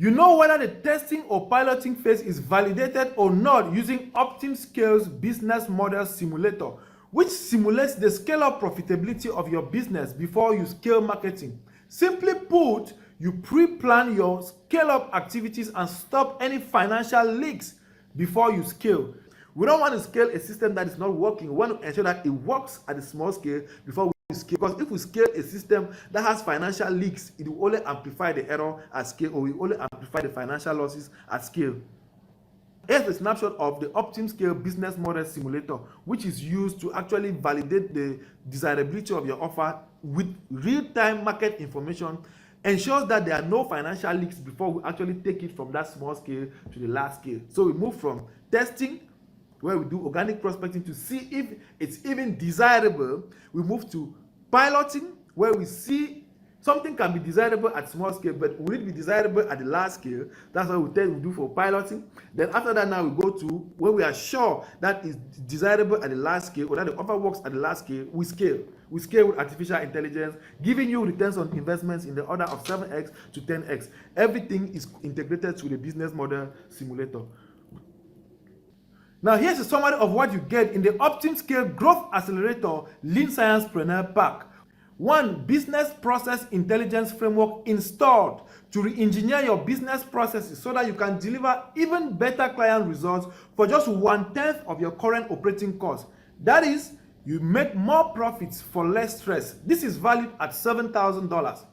You know whether the testing or piloting phase is validated or not using OptimScale's business model simulator, which simulates the scale-up profitability of your business before you scale marketing. Simply put, you pre-plan your scale-up activities and stop any financial leaks before you scale. We don't want to scale a system that is not working. We want to ensure that it works at a small scale before we we scale. Because if we scale a system that has financial leaks, it will only amplify the error at scale, or will only amplify the financial losses at scale. Here's a snapshot of the OptimScale business model simulator, which is used to actually validate the desirability of your offer with real-time market information, ensures that there are no financial leaks before we actually take it from that small scale to the large scale. So we move from testing, where we do organic prospecting to see if it's even desirable. We move to piloting, where we see something can be desirable at small scale, but will it be desirable at the large scale? That's what we do for piloting. Then after that, now we go to where we are sure that is desirable at the large scale, or that the offer works at the large scale. We scale. We scale with artificial intelligence, giving you returns on investments in the order of 7x to 10x. Everything is integrated to the business model simulator. Now here's a summary of what you get in the OptimScale Growth Accelerator-Lean Sciencepreneur Pack. 1. Business process intelligence framework installed to re-engineer your business processes so that you can deliver even better client results for just 1/10 of your current operating cost. That is, you make more profits for less stress. This is valued at $7,000.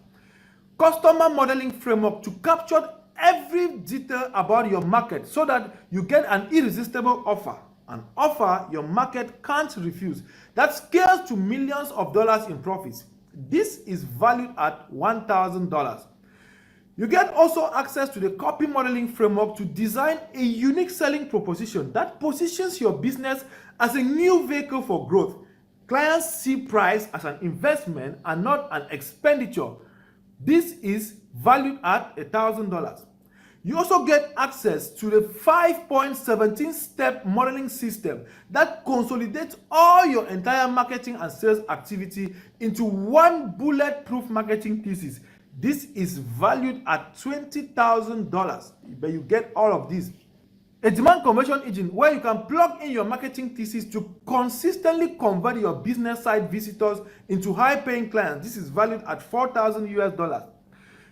Customer modeling framework to capture every detail about your market so that you get an irresistible offer. An offer your market can't refuse that scales to millions of dollars in profits. This is valued at $1,000. You get also access to the copy modeling framework to design a unique selling proposition that positions your business as a new vehicle for growth. Clients see price as an investment and not an expenditure. This is valued at $1,000. You also get access to the 5.17-step modeling system that consolidates all your entire marketing and sales activity into one bulletproof marketing thesis. This is valued at $20,000, but you get all of this. A demand conversion engine where you can plug in your marketing thesis to consistently convert your business site visitors into high-paying clients. This is valued at $4,000.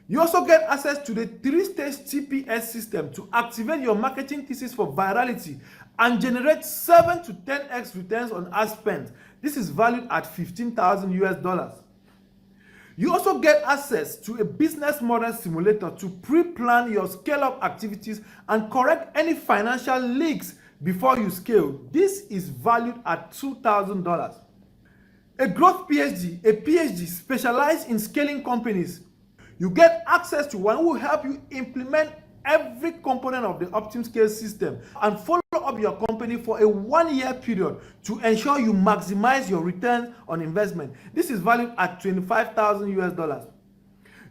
You also get access to the 3-stage TPS system to activate your marketing thesis for virality and generate 7 to 10x returns on ad spend. This is valued at $15,000. You also get access to a business model simulator to pre-plan your scale-up activities and correct any financial leaks before you scale. This is valued at $2,000. A growth PhD, a PhD specialized in scaling companies. You get access to one who will help you implement every component of the OptimScale system and follow up your company for a 1-year period to ensure you maximize your return on investment. This is valued at $25,000.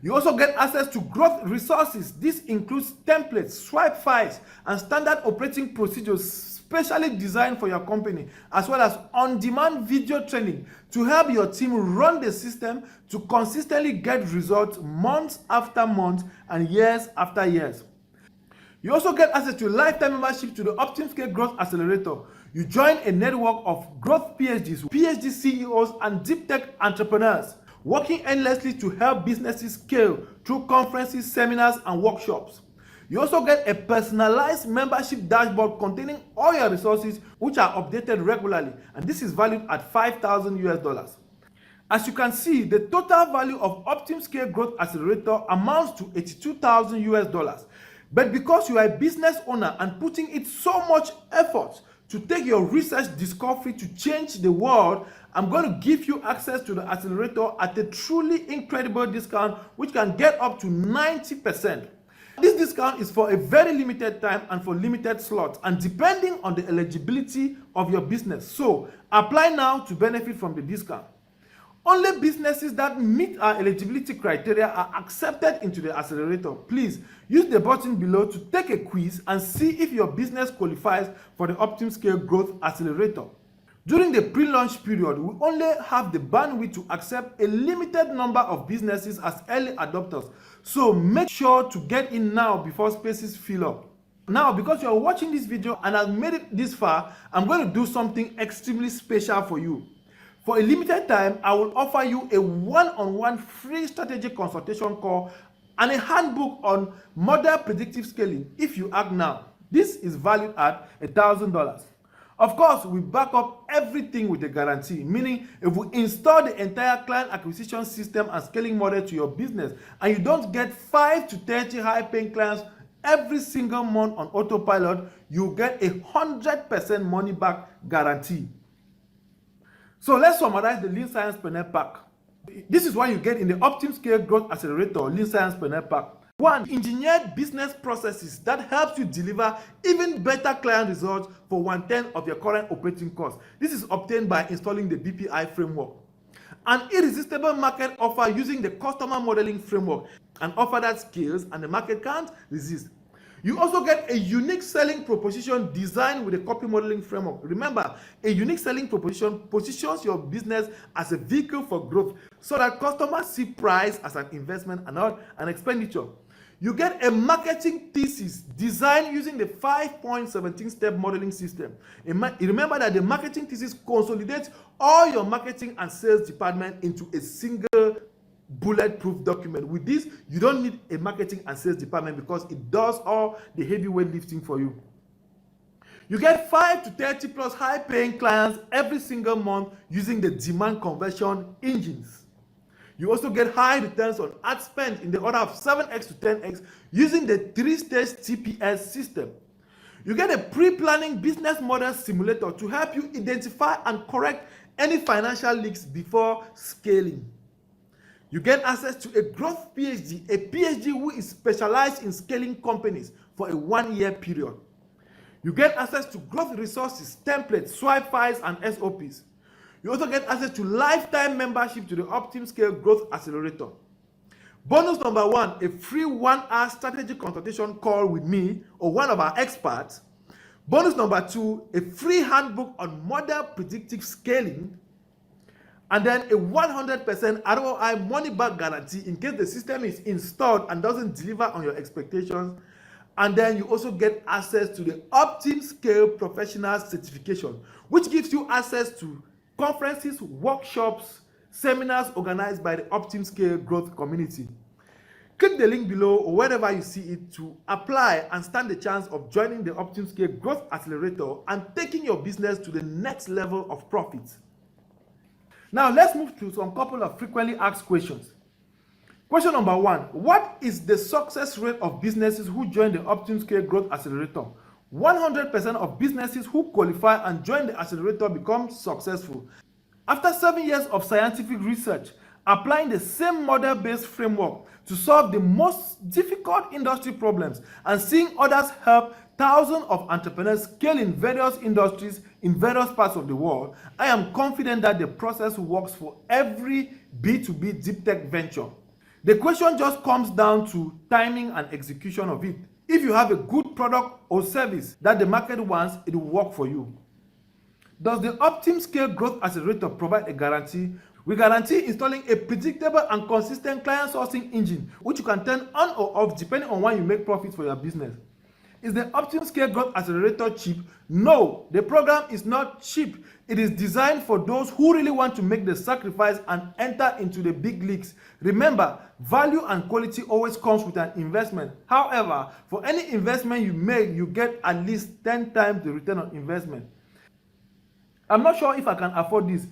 You also get access to growth resources. This includes templates, swipe files, and standard operating procedures specially designed for your company, as well as on-demand video training to help your team run the system to consistently get results months after months and years after years. You also get access to a lifetime membership to the OptimScale Growth Accelerator. You join a network of growth PhDs, PhD CEOs, and Deeptech entrepreneurs working endlessly to help businesses scale through conferences, seminars, and workshops. You also get a personalized membership dashboard containing all your resources, which are updated regularly, and this is valued at $5,000. As you can see, the total value of OptimScale Growth Accelerator amounts to $82,000. But because you are a business owner and putting in so much effort to take your research discovery to change the world, I'm going to give you access to the accelerator at a truly incredible discount, which can get up to 90%. This discount is for a very limited time and for limited slots, and depending on the eligibility of your business. So apply now to benefit from the discount. Only businesses that meet our eligibility criteria are accepted into the accelerator. Please use the button below to take a quiz and see if your business qualifies for the OptimScale Growth Accelerator. During the pre-launch period, we only have the bandwidth to accept a limited number of businesses as early adopters. So make sure to get in now before spaces fill up. Now, because you are watching this video and have made it this far, I'm going to do something extremely special for you. For a limited time, I will offer you a one-on-one free strategic consultation call and a handbook on model predictive scaling if you act now. This is valued at $1,000. Of course, we back up everything with a guarantee, meaning if we install the entire client acquisition system and scaling model to your business and you don't get 5 to 30 high-paying clients every single month on autopilot, you get 100% money back guarantee. So let's summarize the Lean Sciencepreneur pack. This is what you get in the OptimScale Growth Accelerator Lean Sciencepreneur pack. 1. Engineered business processes that helps you deliver even better client results for 1/10 of your current operating costs. This is obtained by installing the BPI framework. An irresistible market offer using the customer modeling framework, an offer that scales and the market can't resist. You also get a unique selling proposition designed with a copy modeling framework. Remember, a unique selling proposition positions your business as a vehicle for growth so that customers see price as an investment and not an expenditure. You get a marketing thesis designed using the 5-point 17-step modeling system. Remember that the marketing thesis consolidates all your marketing and sales department into a single bulletproof document. With this, you don't need a marketing and sales department because it does all the heavyweight lifting for you. You get 5 to 30 plus high-paying clients every single month using the demand conversion engines. You also get high returns on ad spend in the order of 7x to 10x using the 3-stage TPS system. You get a pre-planning business model simulator to help you identify and correct any financial leaks before scaling. You get access to a growth PhD, a PhD who is specialized in scaling companies for a 1-year period. You get access to growth resources, templates, swipe files, and SOPs. You also get access to lifetime membership to the OptimScale Growth Accelerator. Bonus number 1, a free 1-hour strategy consultation call with me or one of our experts. Bonus number 2, a free handbook on model predictive scaling. And then a 100% ROI money back guarantee in case the system is installed and doesn't deliver on your expectations. And then you also get access to the OptimScale Professional Certification, which gives you access to conferences, workshops, seminars organized by the OptimScale Growth community. Click the link below or wherever you see it to apply and stand the chance of joining the OptimScale Growth Accelerator and taking your business to the next level of profits. Now let's move to some couple of frequently asked questions. Question number 1, what is the success rate of businesses who join the OptimScale Growth Accelerator? 100% of businesses who qualify and join the accelerator become successful. After 7 years of scientific research, applying the same model-based framework to solve the most difficult industry problems and seeing others help thousands of entrepreneurs scale in various industries in various parts of the world, I am confident that the process works for every B2B deep tech venture. The question just comes down to timing and execution of it. If you have a good product or service that the market wants, it will work for you. Does the OptimScale Growth Accelerator provide a guarantee? We guarantee installing a predictable and consistent client sourcing engine, which you can turn on or off depending on when you make profits for your business. Is the OptimScale Growth Accelerator cheap? No, the program is not cheap. It is designed for those who really want to make the sacrifice and enter into the big leagues. Remember, value and quality always comes with an investment. However, for any investment you make, you get at least 10 times the return on investment. I'm not sure if I can afford this.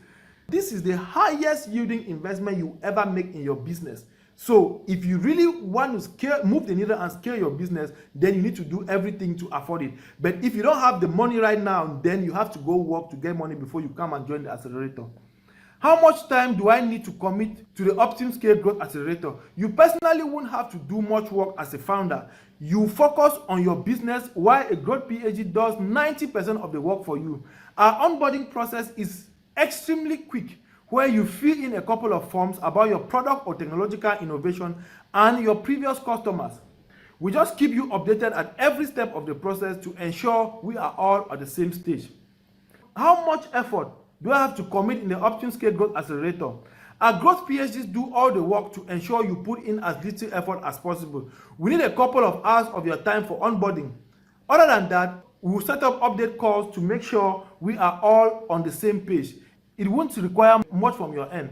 This is the highest yielding investment you ever make in your business. So if you really want to move the needle and scale your business, then you need to do everything to afford it. But if you don't have the money right now, then you have to go work to get money before you come and join the accelerator. How much time do I need to commit to the OptimScale Growth Accelerator? You personally won't have to do much work as a founder. You focus on your business while a growth PhD does 90% of the work for you. Our onboarding process is extremely quick, where you fill in a couple of forms about your product or technological innovation and your previous customers. We just keep you updated at every step of the process to ensure we are all at the same stage. How much effort do I have to commit in the OptimScale Growth Accelerator? Our growth PhDs do all the work to ensure you put in as little effort as possible. We need a couple of hours of your time for onboarding. Other than that, we will set up update calls to make sure we are all on the same page. It won't require much from your end.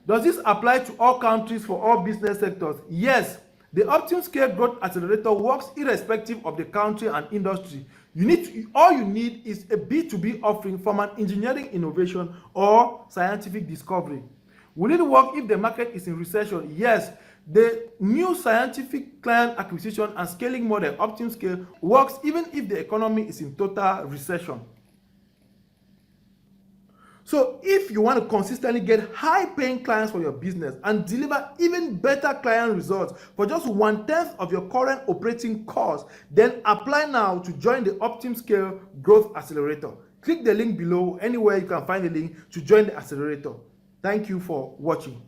Does this apply to all countries for all business sectors? Yes. The OptimScale Growth Accelerator works irrespective of the country and industry. All you need is a B2B offering from an engineering innovation or scientific discovery. Will it work if the market is in recession? Yes. The new scientific client acquisition and scaling model, OptimScale, works even if the economy is in total recession. So if you want to consistently get high-paying clients for your business and deliver even better client results for just 1/10 of your current operating costs, then apply now to join the OptimScale Growth Accelerator. Click the link below anywhere you can find the link to join the accelerator. Thank you for watching.